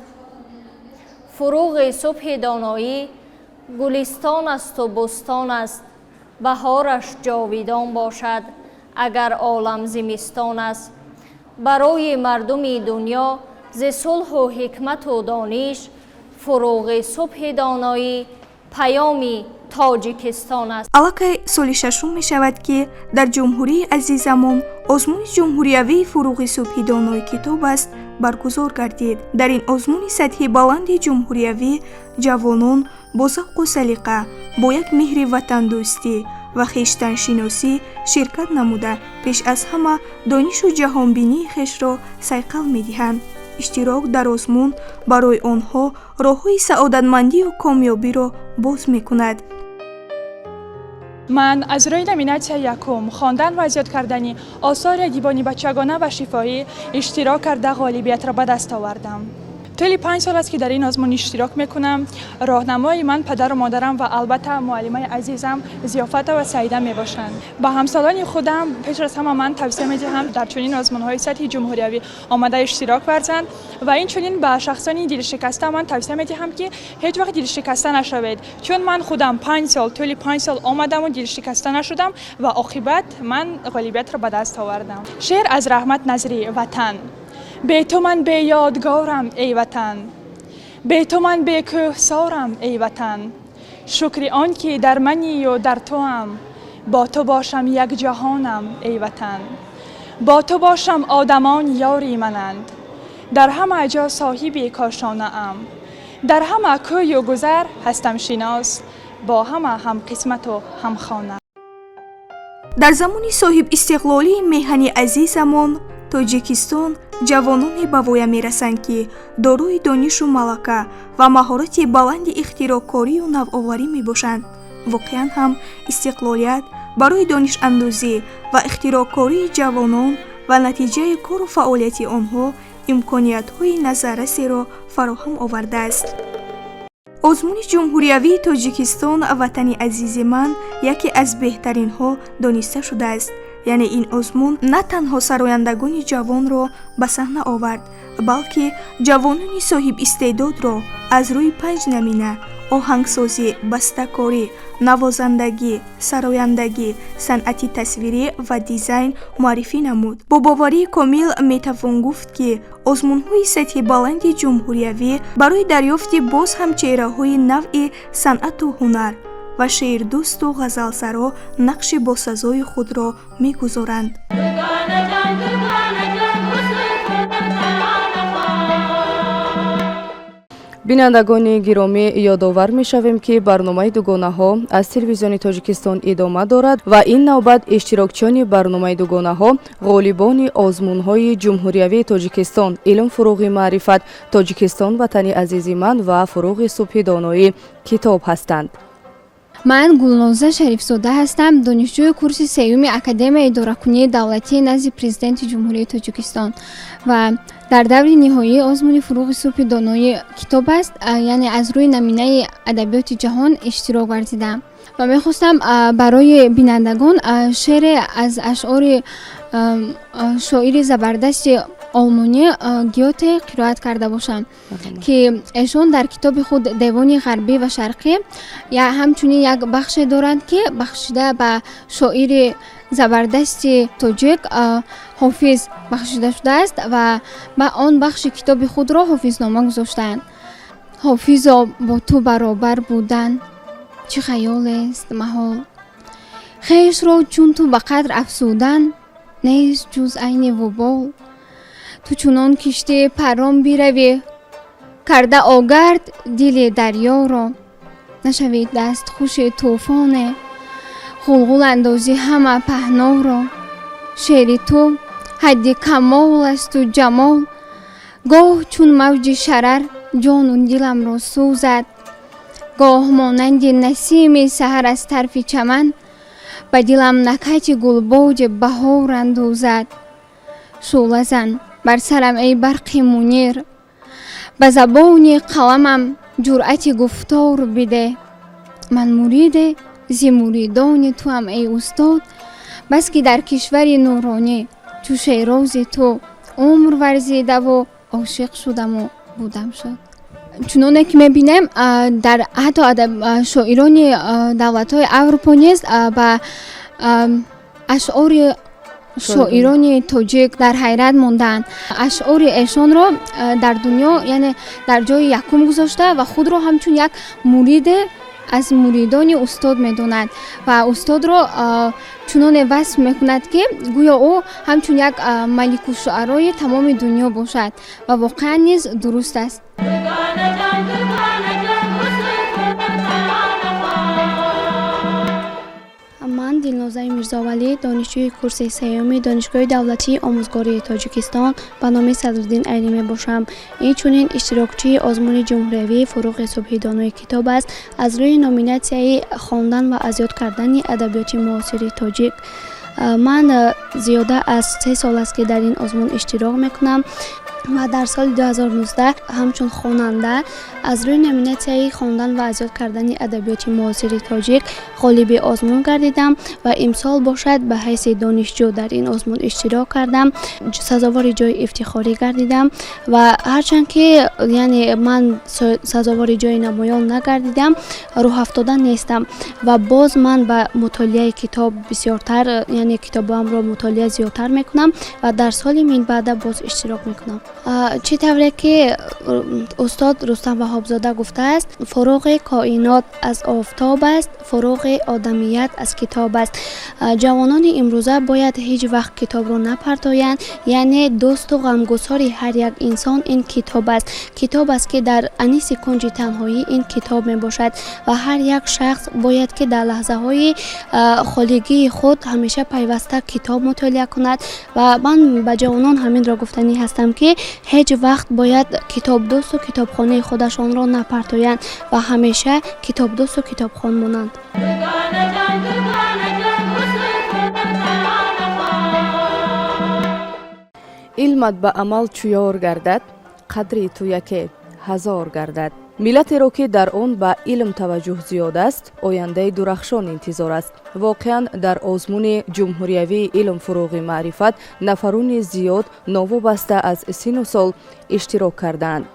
فروغ صبح دانایی گلستان است و بستان است، بهارش جاویدان باشد اگر عالم زمستان است. برای مردم دنیا ز صلح و حکمت و دانش، فروغ صبح دانایی پیامی تاجیکستان است. الکی سال 6 می شود که در جمهوری عزیزمون آزمون جمهوریوی فروغ صبح دانایی کتاب است برگزار گردید. در این آزمون سطح بلند جمهوریوی جوانان با ذوق و سلیقه با یک مهر وطن دوستی ва хештаншиносӣ ширкат намуда пеш аз ҳама донишу ҷаҳонбинии хешро сайқал медиҳанд. иштирок дар озмун барои онҳо роҳҳои саодатмандию комёбиро боз мекунад. ман аз рӯи номинатсия якум хондан ва зиёд кардани осори адибони бачагона ва шифоӣ иштирок карда ғолибиятро ба даст овардам. طولی 5 سال است که در این آزمون اشتراک میکنم. راهنمای من پدر و مادرم و البته معلمای عزیزم ضیافت و سعیده میباشند. با همسالان خودم پیش از همه من توصیه میدهم در چنین آزمون‌های سطحی جمهوری آماده اشتراک ورزند و این چنین به شخصانی دل شکسته من توصیه میدهم که هیچ وقت دل شکسته نشوید، چون من خودم 5 سال طولی 5 سال آمدم و دل شکسته نشدم و عاقبت من غالبیت را به دست آوردم. شعر از رحمت نظری وطن. به تو من به یادگارم ای وطن، به تو من به کوهسارم ای وطن، شکر آن که در منی و در تو هم، با تو باشم یک جهانم ای وطن، با تو باشم آدمان یاری منند، در همه جا صاحبی کاشانه ام، در همه کوی و گذر هستم شناس، با همه هم قسمت و هم خانه. در زمان صاحب استقلالی میهن عزیزمون توجیکستان ҷавононе ба воя мерасанд ки дорои донишу малака ва маҳорати баланди ихтироъкорию навоварӣ мебошанд. воқеан ҳам истиқлолият барои донишандозӣ ва ихтироъкории ҷавонон ва натиҷаи кору фаъолияти онҳо имкониятҳои назаррасеро фароҳам овардааст. озмуни ҷумҳуриявии тоҷикистон ватани азизи ман яке аз беҳтаринҳо дониста шудааст. яъне ин озмун на танҳо сарояндагони ҷавонро ба саҳна овард, балки ҷавонони соҳибистеъдодро аз рӯи 5 намина оҳангсозӣ, бастакорӣ, навозандагӣ, сарояндагӣ, санъати тасвирӣ ва дизайн муаррифӣ намуд. бо боварии комил метавон гуфт ки озмунҳои сатҳи баланди ҷумҳуриявӣ барои дарёфти боз ҳам чеҳраҳои навъи санъату ҳунар ва шеърдӯсту ғазалсаро нақши босазои худро мегузоранд. бинандагони гиромӣ ёдовар мешавем ки барномаи дугонаҳо аз телевизиони тоҷикистон идома дорад ва ин навбат иштирокчиёни барномаи дугонаҳо ғолибони озмунҳои ҷумҳуриявии тоҷикистон илм фурӯғи маърифат тоҷикистон ватани азизи ман ва фурӯғи субҳи доноӣ китоб ҳастанд. ман гулноза шарифзода ҳастам, донишҷӯи курси сеюми академияи идоракунии давлатии назди президенти ҷумҳурии тоҷикистон ва дар даври ниҳоии озмуни фурӯғи субҳи доноӣ китоб аст, яъне аз рӯи наминаи адабиёти ҷаҳон иштирок варзидам ва мехостам барои бинандагон шеъре аз ашъори шоири забардасти олмонӣ гёте қироат карда бошам ки эшон дар китоби худ девони ғарбӣ ва шарқӣ ҳамчунин як бахше доранд ки бахшида ба шоири забардасти тоҷик ҳофиз бахшида шудааст ва ба он бахши китоби худро ҳофизнома гузоштаанд. ҳофизо бо ту баробар будан чӣ хаёлест маҳол, хешро чун ту ба қадр афзудан нест ҷуз айни вобол, ту чунон киштӣ паром биравӣ карда огард дили дарёро, нашавӣ дастхуши тӯфоне ғулғул андозӣ ҳама паҳноро, шеъри ту ҳадди камол асту ҷамол, гоҳ чун мавҷи шарар ҷону диламро сӯзад, гоҳ монанди насими саҳар аз тарфи чаман ба дилам накати гулбоҷи баҳор андозад. шӯъла зан бар сарам эй барқи мунир, ба забони қаламам ҷуръати гуфтор биде, ман муриде зи муридони туам эй устод, бас ки дар кишвари нуронӣ чу шерози ту умр варзидаву ошиқ шудаму будам шуд. чуноне ки мебинем дар ҳатто шоирони давлатҳои аврупо низ ба ашъори шоирони тоҷик дар ҳайрат мондаанд. ашъори эшонро дар дунё яъне дар ҷои якум гузошта ва худро ҳамчун як муриде аз муридони устод медонад ва устодро чуноне васф мекунад ки гӯё ӯ ҳамчун як маликушуъарои тамоми дунё бошад ва воқеан низ дуруст аст. ман мирзовалӣ, донишҷӯи курси сеюми донишгоҳи давлатии омӯзгории тоҷикистон ба номи Садриддин Айнӣ мебошам. Инчунин иштирокчии озмуни ҷумҳуриявии фуруғи субҳи донои китоб аст. Аз рӯи номинатсияи хондан ва азёд кардани адабиёти муосири тоҷик. ман зиёда аз 3 сол аст ки дар ин озмун иштирок мекунам ва дар соли 2019 ҳамчун хонанда аз рӯи номинатсияи хондан ва азёд кардани адабиёти муосири тоҷик ғолиби озмун гардидам ва имсол бошад ба ҳайси донишҷӯ дар ин озмун иштирок кардам, сазовори ҷои ифтихорӣ гардидам ва ҳарчанд ки яъне ман сазовори ҷои намоён нагардидам, рӯҳафтода нестам ва боз ман ба мутолиаи китоб бисёртар, яъне китобамро мутолиа зиёдтар мекунам ва дар соли минбаъда боз иштирок мекунам. чӣ тавре ки устод Рустам Ваҳобзода гуфтааст, фуруғи коинот аз офтоб аст, фуруғи одамият аз китоб аст. ҷавонони имрӯза бояд ҳеҷ вақт китобро напартоянд, яъне дӯсту ғамгусори ҳар як инсон ин китоб аст. Китоб аст ки дар аниси кунҷи танҳоӣ ин китоб мебошад ва ҳар як шахс бояд ки дар лаҳзаҳои холигии худ ҳамеша пайваста китоб мутолиа кунад ва ман ба ҷавонон ҳаминро гуфтанӣ ҳастам ки ҳеҷ вақт бояд китобдӯсту китобхонаи худашонро напартоянд ва ҳамеша китобдӯсту китобхон монанд. илмат ба амал чӯёр гардад, қадри ту яке ҳазор гардад. миллатеро ки дар он ба илм таваҷҷӯҳ зиёд аст, ояндаи дурахшон интизор аст. воқеан дар озмуни ҷумҳуриявии илм фуруғи маърифат нафарони зиёд новобаста аз сину сол иштирок кардаанд.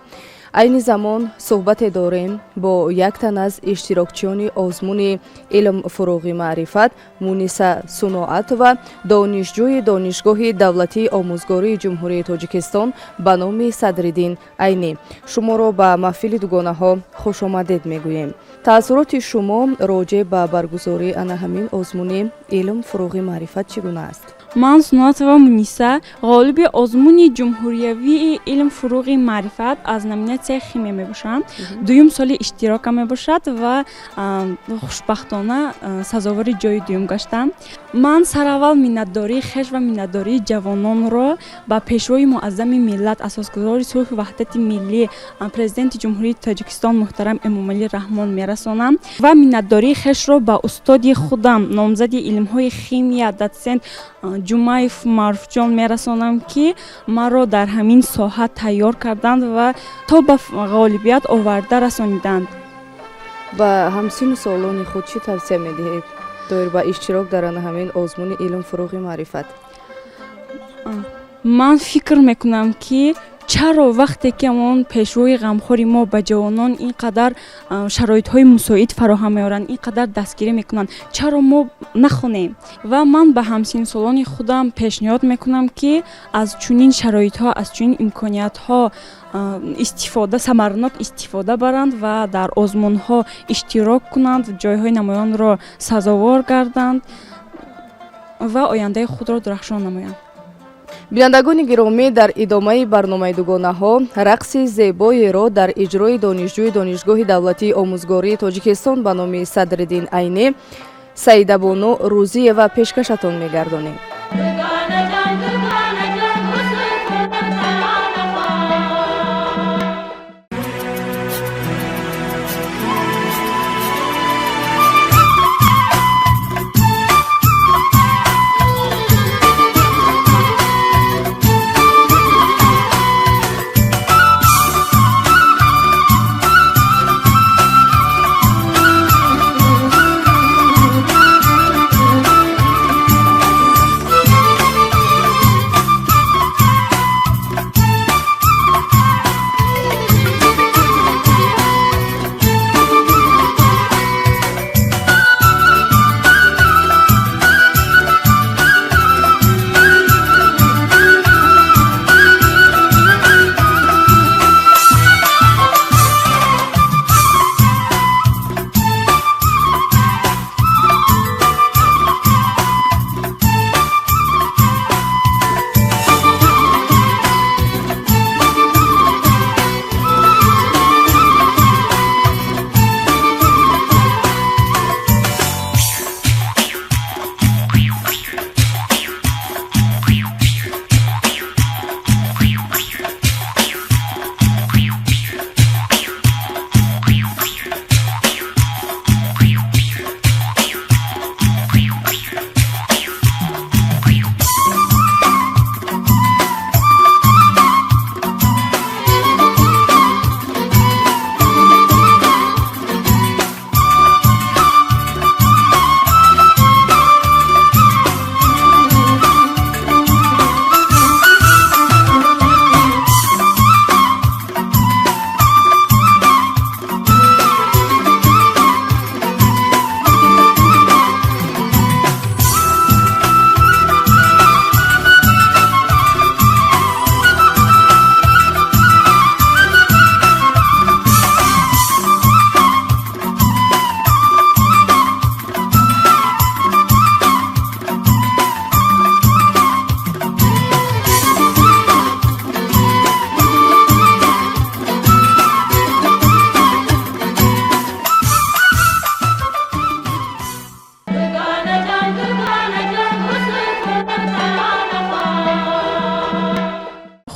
айни замон суҳбате дорем бо як тан аз иштирокчиёни озмуни илм фуруғи маърифат Муниса Суноатова, донишҷӯи донишгоҳи давлатии омӯзгории ҷумҳурии Тоҷикистон ба номи Садриддин Айнӣ. шуморо ба маҳфили дугонаҳо хушомадед мегӯем. таъссуроти шумо роҷеъ ба баргузории ана ҳамин озмуни илм фуруғи маърифат чӣ гуна аст? ман Суноатова Муниса, ғолиби озмуни ҷумҳуриявии илм фуруғи маърифат аз номинатсияи химия мебошам. дуюм соли иштирокам мебошад ва хушбахтона сазовори ҷои дуюм гаштам. ман сараввал миннатдории хеш ва миннатдории ҷавононро ба пешвои муаззами миллат, асосгузори сулҳу ваҳдати миллӣ, президенти ҷумҳурии Тоҷикистон муҳтарам Эмомалӣ Раҳмон мерасонам ва миннатдории хешро ба устоди худам, номзади илмҳои химия, доцент Ҷумаев Маруфҷон мерасонам ки маро дар ҳамин соҳа тайёр карданд ва то ба ғолибият оварда расониданд. ба ҳамсину солони худ чӣ тавсия медиҳед доир ба иштирок дар ана ҳамин озмуни илм фуруғи маърифат? ман фикр мекунам ки чаро вақте ки амон пешвои ғамхори мо ба ҷавонон ин қадар шароитҳои мусоид фароҳам меоранд, ин қадар дастгирӣ мекунанд, чаро мо нахонем? ва ман ба ҳамсинсолони худам пешниҳод мекунам ки аз чунин шароитҳо, аз чунин имкониятҳо истифода, самаранок истифода баранд ва дар озмунҳо иштирок кунанд, ҷойҳои намоёнро сазовор гарданд ва ояндаи худро дурахшон намоянд. бинандагони гиромӣ, дар идомаи барномаи дугонаҳо рақси зебоеро дар иҷрои донишҷӯи донишгоҳи давлатии омӯзгории Тоҷикистон ба номи Садриддин Айнӣ Саидабону Рӯзиева пешкашатон мегардонем.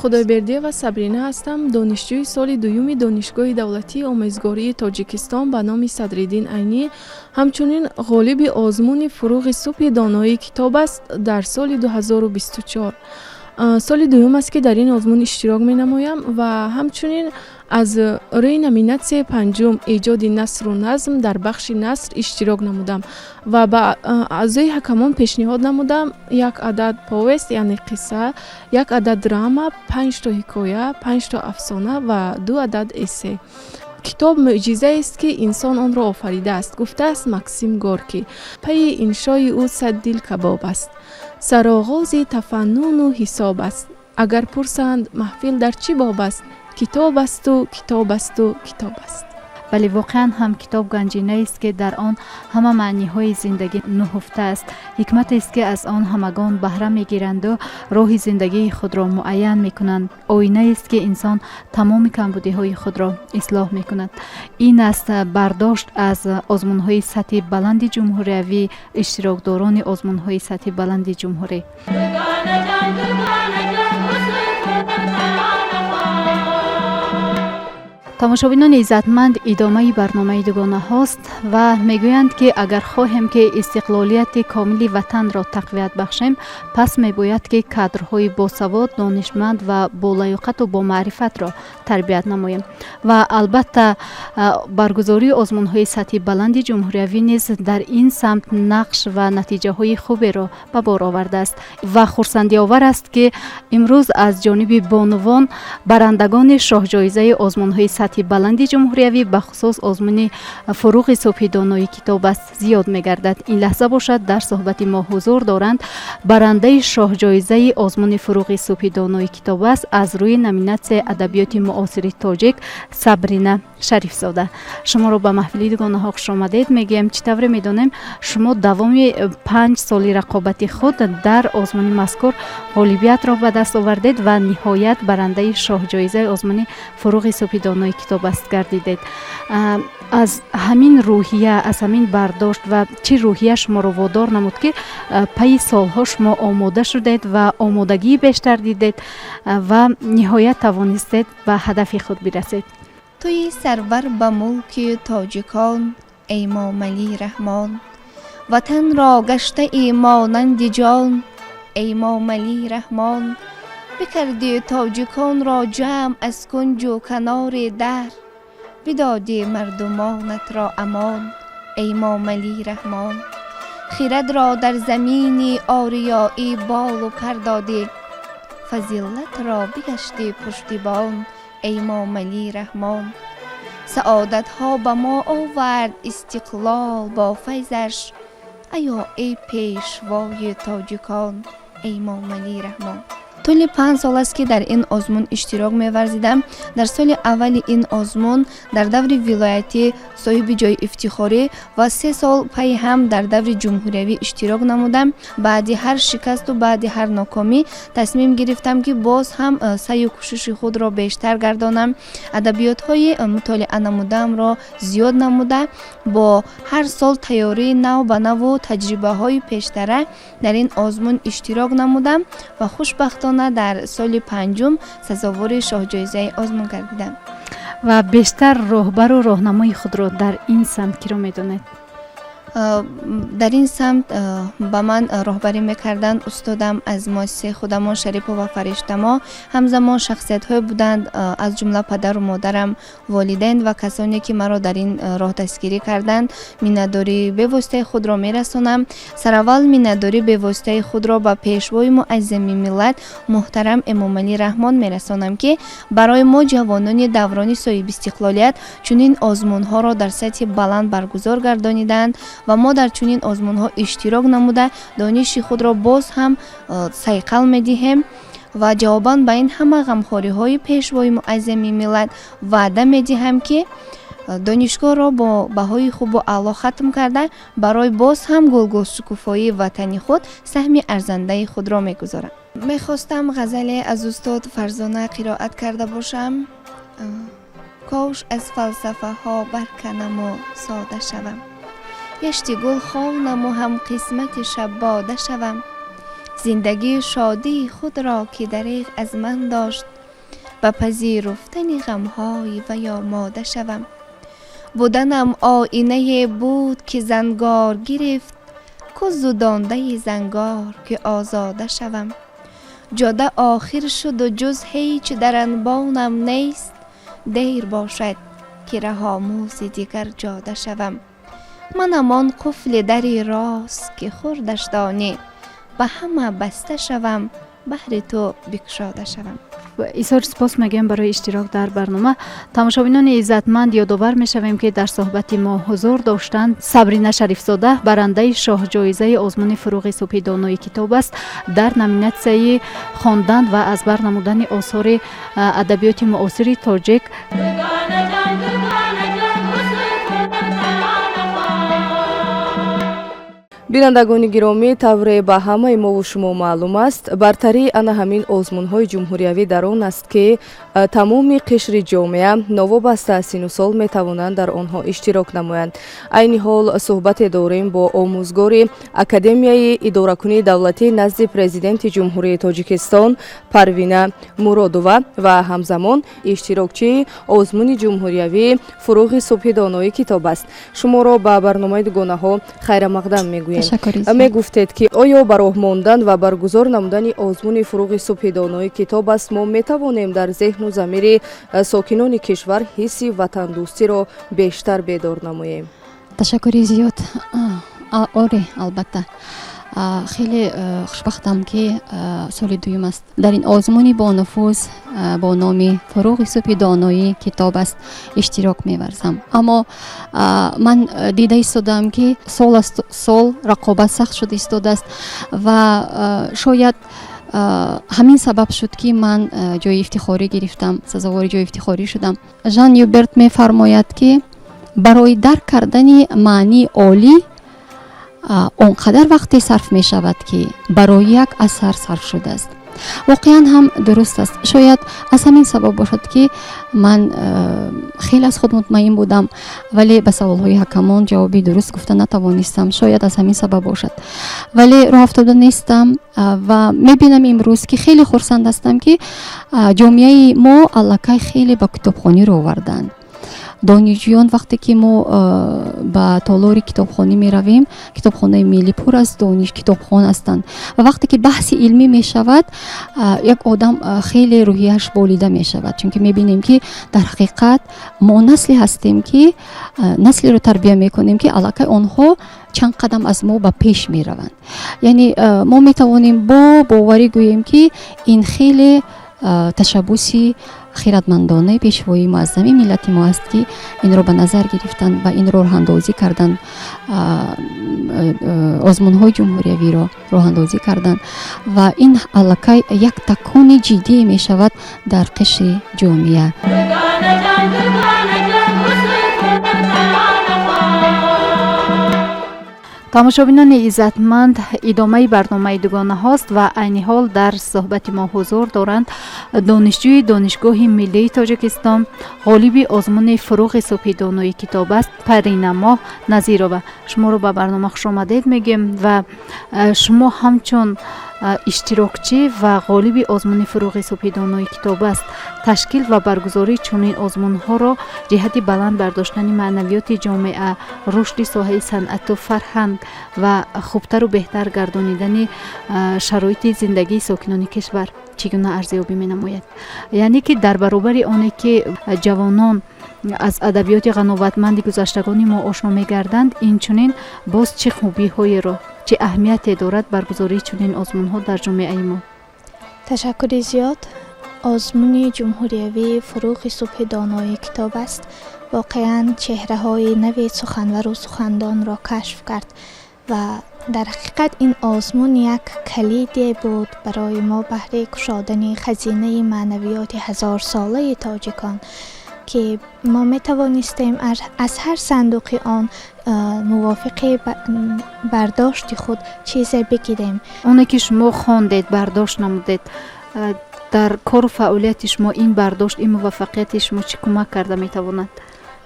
خدایبردیeva سابرینا هستم. دانشجوی سال دوم دانشگاه دولتی آموزگاری تاجیکستان به نام صدرالدین عینی، همچنین غالب آزمون فروغ صبح دانایی کتاب است در سال 2024. سال دوم است که در این آزمون اشتراک می نمایم و همچنین از روی نامیناسیون پنجم ایجاد نثر و نظم در بخش نثر اشتراک نمودم و با اعضای حکمان پیشنهاد نمودم یک عدد پوست یعنی قصه، یک عدد دراما، 5 تا حکایه، 5 تا افسانه و 2 عدد اسه. کتاب معجزه است که انسان آن را آفریده است، گفته است مکسیم گورکی. پی انشای او 100 دل کباب است، سرآغاز تفنن و حساب است. اگر پرسند محفل در چی باب است، کتاب است و کتاب است و کتاب است. ولی واقعا هم کتاب گنجینه است که در آن همه معنی های زندگی نهفته است. حکمت است که از آن همگان بهره میگیرند و راه زندگی خود را معین میکنند. آینه است که انسان تمام کمبودی های خود را اصلاح میکند. این است برداشت از آزمون های سطح بلند جمهوری، اشتراکداران آزمون های سطح بلند جمهوری. تماشابینان عزتمند، ادامه برنامه دوگانه هاست و میگویند که اگر خواهیم که استقلالیت کامل وطن را تقویت بخشیم، پس میباید که کادرهای باسواد، دانشمند و با لیاقت و با معرفت را تربیت نماییم و البته برگزاری آزمون‌های سطح بلند جمهوری نیز در این سمت نقش و نتیجه های خوبی را به بار آورده است و خرسندی آور است که امروز از جانب بانوان برندگان شاه جایزه آزمون‌های سطح بلند جمهوری به خصوص آزمون فروغ صبح دانایی کتاب است زیاد می‌گردد. این لحظه باشد در صحبت ما حضور دارند برنده شاه جایزه آزمون فروغ صبح دانایی کتاب است از روی نامیناسیون ادبیات معاصر تاجیک صبرینا شریف زاده. شما را به محفل دوگانه ها خوش آمدید میگیم. چطور میدونیم شما دوام 5 سال رقابت خود در آزمون مذکور غالبیت را به دست آوردید و نهایت برنده شاه جایزه آزمون فروغ صبح دانایی کتاب است گردیدید. از همین روحیه، از همین برداشت و چه روحیه شما رو وادار نمود که پی سالها شما آماده شدید و آمادگی بیشتر دیدید و نهایت توانستید به هدف خود برسید؟ توی سرور به ملک تاجیکان ای ماملی رحمان، وطن را گشته ای مانند جان ای ماملی رحمان، بکردی تاجیکان را جمع از کنج و کنار در، بدادی مردمانت را امان ای ماملی رحمان، خیرد را در زمین آریایی بال و پر دادی، فضیلت را بگشتی پشتیبان ای ماملی رحمان، سعادت ها به ما آورد استقلال با فیضش، ایا ای پیشوای تاجیکان ای ماملی رحمان. طول 5 سال است که در این آزمون اشتراک می‌ورزیدم. در سال اول این آزمون در دور ولایتی صاحب جای افتخاری و 3 سال پی هم در دور جمهوری اشتراک نمودم. بعد هر شکست و بعد هر ناکامی تصمیم گرفتم که باز هم سعی و کوشش خود را بیشتر گردانم. ادبیات‌های مطالعه نمودم را زیاد نموده، با هر سال تیاری نو به نو و تجربه‌های پیشتر در این آزمون اشتراک نمودم و خوشبختانه در سال 5 سزاوار شاه جایزه آزمون گردیدم. و بیشتر راهبر و راهنمای خود را در این سمت کی را میدونید؟ در این سمت با من راهبری میکردند استادم از مؤسسه خودمان شریف و فرشته ما، همزمان شخصیت های بودند از جمله پدر و مادرم، والدین و کسانی که مرا در این راه دستگیری کردند. مینداری به واسطه خود را میرسانم. سراول مینداری به واسطه خود را به پیشوای معظم ملت محترم امام علی رحمان میرسانم که برای ما جوانان دوران صاحب استقلالیت چنین آزمون ها را در سطح بلند برگزار گردانیدند و ما در چنین آزمون ها اشتراک نموده دانش خود را باز هم صیقل میدهیم و جواباً به این همه غمخواری های پیشوای معظم ملت وعده میدهم که دانشگاه را با بهای خوب و اعلی ختم کرده برای باز هم گلگل شکوفایی وطنی خود سهم ارزنده خود را میگذارم. میخواستم غزل از استاد فرزانه قرائت کرده باشم. کاش از فلسفه ها برکنم و ساده شوم، گشت گل خوانم و هم قسمت شب باده شوم، زندگی شادی خود را که دریغ از من داشت به پذیرفتن غمهای و آماده شوم. بودنم آینه بود که زنگار گرفت، که زدانده زنگار که آزاده شوم. جاده آخر شد و جز هیچ در انبانم نیست، دیر باشد که رهاموز دیگر جاده شوم. منم آن قفل دری راست که خوردش دانی، به همه بسته شوم، بهر تو بگشاده شوم. بسیار سپاس میگم برای اشتراک در برنامه. تماشابینان عزتمند، یادآور میشویم که در صحبت ما حضور داشتند صبرینه شریفزاده، برنده شاه جایزه آزمون فروغ صبحی دانای کتاب است در نامیناسیون خواندن و از بر نمودن آثار ادبیات معاصر تاجیک. бинандагони гиромӣ, тавре ба ҳамаи мову шумо маълум аст, бартарии ана ҳамин озмунҳои ҷумҳуриявӣ дар он аст, ки тамоми қишри ҷомеа новобаста аз сину сол метавонанд дар онҳо иштирок намоянд. айни ҳол суҳбате дорем бо омӯзгори академияи идоракунии давлатӣ назди президенти ҷумҳурии тоҷикистон Парвина Муродова ва ҳамзамон иштирокчии озмуни ҷумҳуриявии фуруғи субҳи донои китоб аст. шуморо ба барномаи дугонаҳо хайрамақдам мегӯем. мегуфтед ки оё ба роҳ мондан ва баргузор намудани озмуни фуруғи субҳи донои китоб аст мо метавонем дар зеҳну замири сокинони кишвар ҳисси ватандӯстиро бештар бедор намоем. ташаккури зиёд. оре албатта خیلی خوشبختم که سال دوم است در این آزمونی با نفوذ با نام فروغ صبح دانایی کتاب است اشتراک می‌ورزم. اما من دیده ایستادم که سال است سال رقابت سخت شده ایستاده است و شاید همین سبب شد که من جای افتخاری گرفتم، سزاوار جای افتخاری شدم. ژان یوبرت می‌فرماید که برای درک کردن معنی عالی اونقدر وقتی صرف می شود که برای یک اثر صرف شده است. واقعا هم درست است. شاید از همین سبب باشد که من خیلی از خود مطمئن بودم ولی به سوالهای حکمان جوابی درست گفتن نتوانستم. شاید از همین سبب باشد ولی راه افتاده نیستم و میبینم امروز که خیلی خرسند هستم که جامعه ما الکی خیلی با کتابخوانی رو آوردند. دانشجویان وقتی که ما به تالار کتابخوانی می رویم، کتابخانه ملی پر از دانش کتابخوان هستند و وقتی که بحث علمی می شود یک آدم خیلی روحیش بالیده می شود، چون که می بینیم که در حقیقت ما نسلی هستیم که نسلی رو تربیت می کنیم که الکی آنها چند قدم از ما به پیش می روند. یعنی ما می توانیم با باوری گوییم که این خیلی تشبوسی خیرتمندانه پیشوای معظم ملت ما است که این رو به نظر گرفتن و این رو راهاندازی کردن، آزمون‌های جمهوریوی رو راهاندازی کردن و این الکی یک تکون جدی می شود در قشر جامعه. тамошобинони иззатманд, идомаи барномаи дугона ҳост ва айни ҳол дар суҳбати мо ҳузур доранд донишҷӯи донишгоҳи миллии Тоҷикистон, ғолиби озмуни фуруғи субҳи донои китоб аст Парвина Назирова. шуморо ба барнома хушомадед мегӯем ва шумо ҳамчун иштирокчӣ ва ғолиби озмуни фуруғи субҳи донои китоб аст. ташкил ва баргузории чунин озмунҳоро ҷиҳати баланд бардоштани маънавиёти ҷомеа, рушди соҳаи санъату фарҳанг ва хубтару беҳтар гардонидани шароити зиндагии сокинони кишвар чӣ гуна арзёбӣ менамояд? яъне ки дар баробари оне ки ҷавонон аз адабиёти ғановатманди гузаштагони мо ошно мегарданд, инчунин боз чӣ хубиҳоеро, чӣ аҳамияте дорад баргузории чунин озмунҳо дар ҷомеаи мо? ташаккури зиёд. آزمون جمهوریوی فروغ صبح دانای کتاب است. واقعا چهره‌های نوی سخنور و سخندان را کشف کرد و در حقیقت این آزمون یک کلیدی بود برای ما بهره گشادن خزینه معنویات 1000 ساله تاجیکان که ما می توانستیم از هر صندوق آن موافق برداشت خود چیزی بگیریم. اونه که شما خواندید، برداشت نمودید، در کار و فعالیت شما این برداشت، این موفقیت شما چی کمک کرده می تواند؟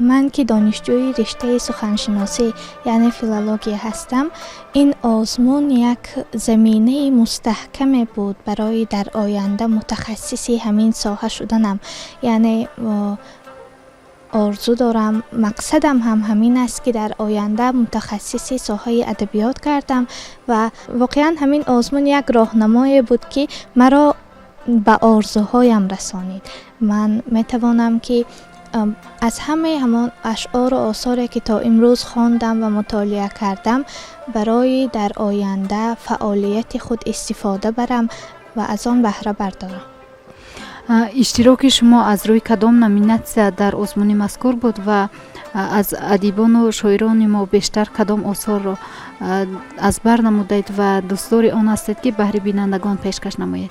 من که دانشجوی رشته سخنشناسی یعنی فیلولوژی هستم، این آزمون یک زمینه مستحکم بود برای در آینده متخصصی همین ساحه شدنم. یعنی آرزو دارم، مقصدم هم همین است که در آینده متخصصی ساحه ادبیات کردم و واقعا همین آزمون یک راهنمای بود که مرا به آرزوهایم رسانید. من میتوانم که از همان اشعار و آثاری که تا امروز خواندم و مطالعه کردم برای در آینده فعالیت خود استفاده برم و از آن بهره بردارم. اشتراک شما از روی کدام نامیناسیا در آزمون مذکور بود و از ادیبان و شاعران ما بیشتر کدام آثار را از بر نمودید و دوستدار آن هستید که بهر بینندگان پیشکش نمایید؟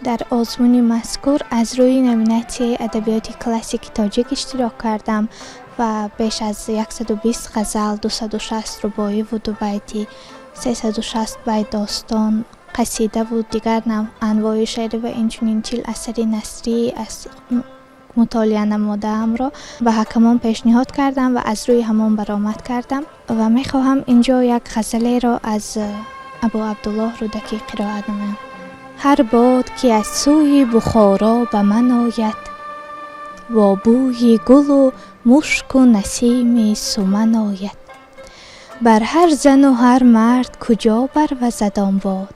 در آزمون مذکور از روی نامیناسیای ادبیات کلاسیک تاجیک اشتراک کردم و بیش از 120 غزل، 260 رباعی و 2 بیتی، 360 بیت داستان، قصیده و دیگر انواع شعر و اینچنین 40 اثر نثری از مطالعه نموده‌ام را به حکمان پیشنهاد کردم و از روی همان برآمد کردم و میخواهم اینجا یک غزله را از ابو عبدالله رودکی قرائت نمایم. هر باد که از سوی بخارا به من آید، با بوی گل و مشک و نسیم سمن آید، بر هر زن و هر مرد کجا بروزد آن باد،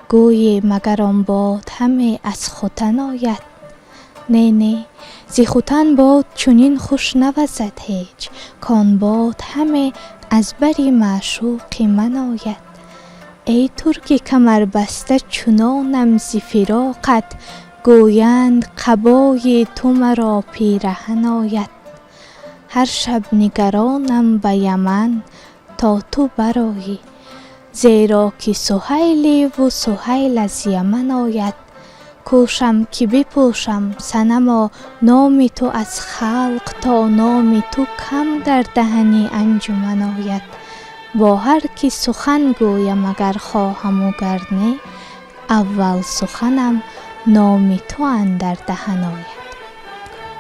گوی مگر آن باد همه از ختن آید. نه نه ز ختن باد چنین خوش نوزد هیچ، کان باد همه از بری معشوق من آید. ای ترک کمر بسته چنانم ز فراقت، گویند قبای تو مرا پیرهن آید. هر شب نگرانم به یمن تا تو برآیی، زیرا که سهیلی و سهیل از یمن آید. کوشم که بپوشم صنما نام تو از خلق، تا نام تو کم در دهن انجمن آید. با هر کی سخن گویم اگر خواهم و گر نه، اول سخنم نام تو اندر دهن آید.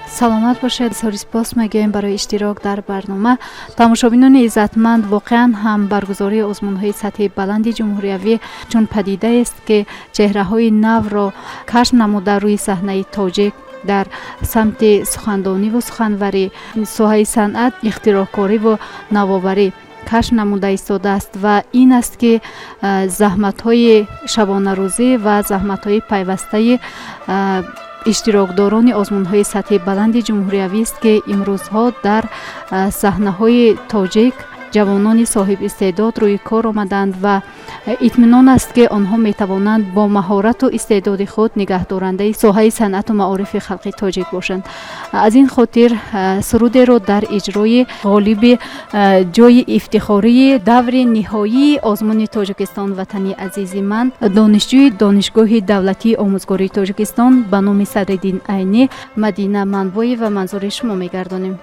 سلامت باشید. بسیار سپاس میگویم برای اشتراک در برنامه. تماشابینان عزتمند، واقعا هم برگزاری آزمون‌های سطح بلند جمهوریوی چون پدیده است که چهره‌های نو را کشف نموده روی صحنه تاجیک در سمت سخندانی و سخنوری، ساحه صنعت، اختراع‌کاری و نوآوری کشف نموده ایستاده است و این است که زحمت‌های شبانه روزی و زحمت‌های پیوسته اشتراکداران آزمون‌های سطح بلند جمهوریوی است که امروزها در صحنه‌های تاجیک جوانان صاحب استعداد روی کار آمدند و اطمینان است که آنها میتوانند با مهارت و استعداد خود نگهدارنده ساحه صنعت و معارف خلقی تاجیک باشند. از این خاطر سرود را در اجرای غالب جای افتخاری دور نهایی آزمون تاجیکستان وطنی عزیز من، دانشجوی دانشگاه دولتی آموزگاری تاجیکستان به نام صدرالدین عینی، مدینه منبوی و منظور شما میگردانیم.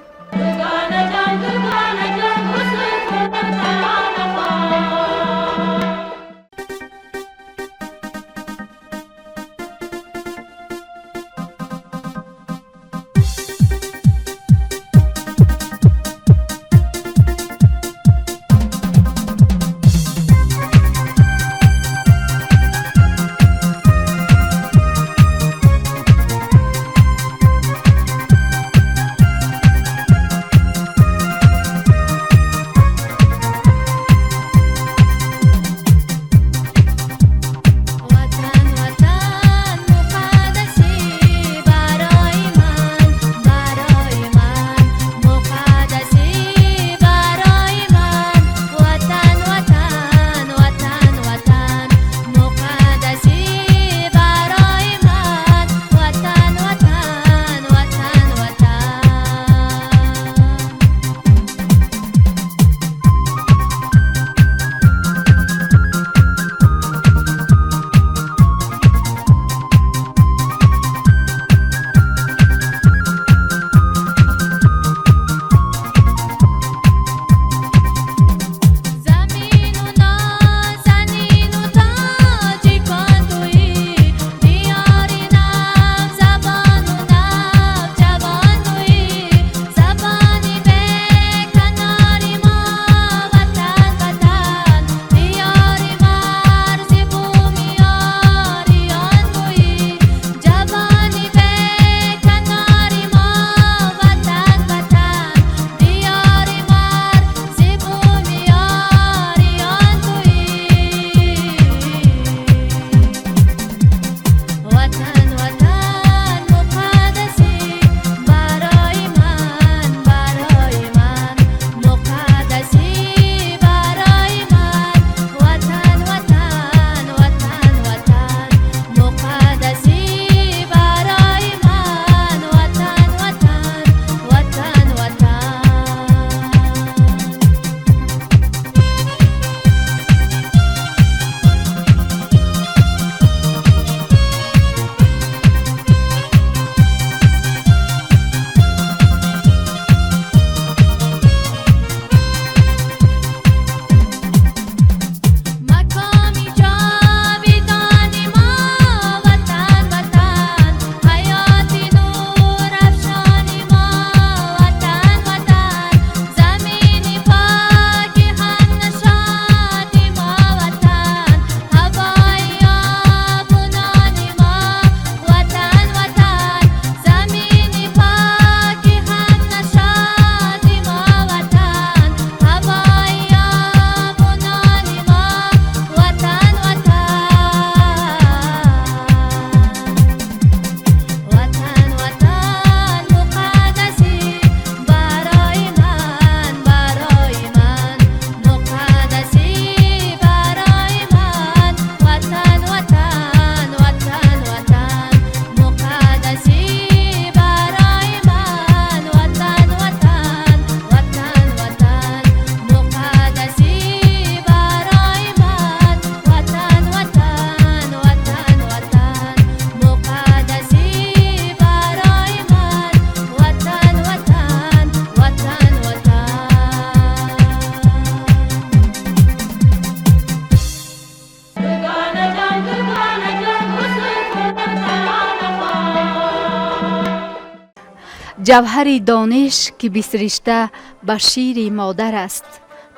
جوهر دانش که بسرشته به شیر مادر است.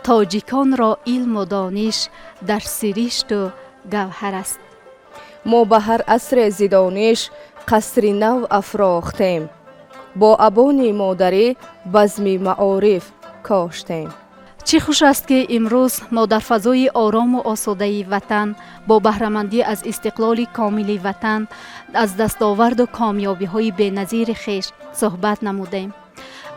تاجیکان را علم و دانش در سرشت و گوهر است. ما به هر عصر زیدانش قصر نو افراختیم. با ابان مادری بزم معارف کاشتیم. چه خوش است که امروز ما در فضای آرام و آسوده وطن با بهره‌مندی از استقلال کامل وطن از دستاورد و کامیابی های بی‌نظیر خویش صحبت نمودیم.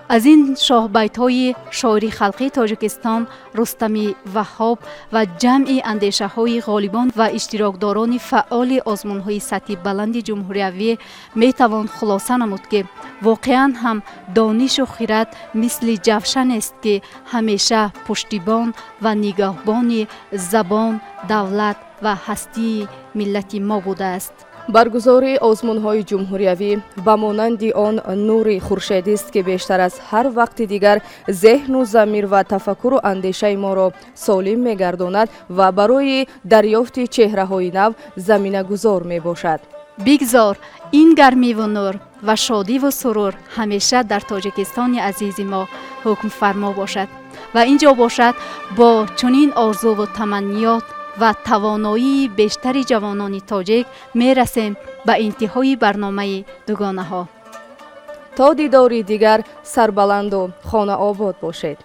از این شاه بیت های شاعر خلقی تاجیکستان رستم وهاب و جمع اندیشه های غالبان و اشتراکداران فعال آزمون های سطح بلند جمهوری می توان خلاصه نمود که واقعا هم دانش و خرد مثل جوشن است که همیشه پشتیبان و نگهبان زبان، دولت و هستی ملت ما بوده است. برگزاری آزمون‌های جمهوریوی به مانند آن نور خورشیدی است که بیشتر از هر وقت دیگر ذهن و ضمیر و تفکر و اندیشه ما را سالم می‌گرداند و برای دریافت چهره‌های نو زمینه گذار می‌باشد. بگذار این گرمی و نور و شادی و سرور همیشه در تاجیکستان عزیز ما حکم فرما باشد و اینجا باشد با چنین آرزو و تمنیات و توانایی بیشتری جوانان تاجیک می رسیم به انتهای برنامه دوگانه ها. تا دیداری دیگر سربلند و خانه آباد باشید.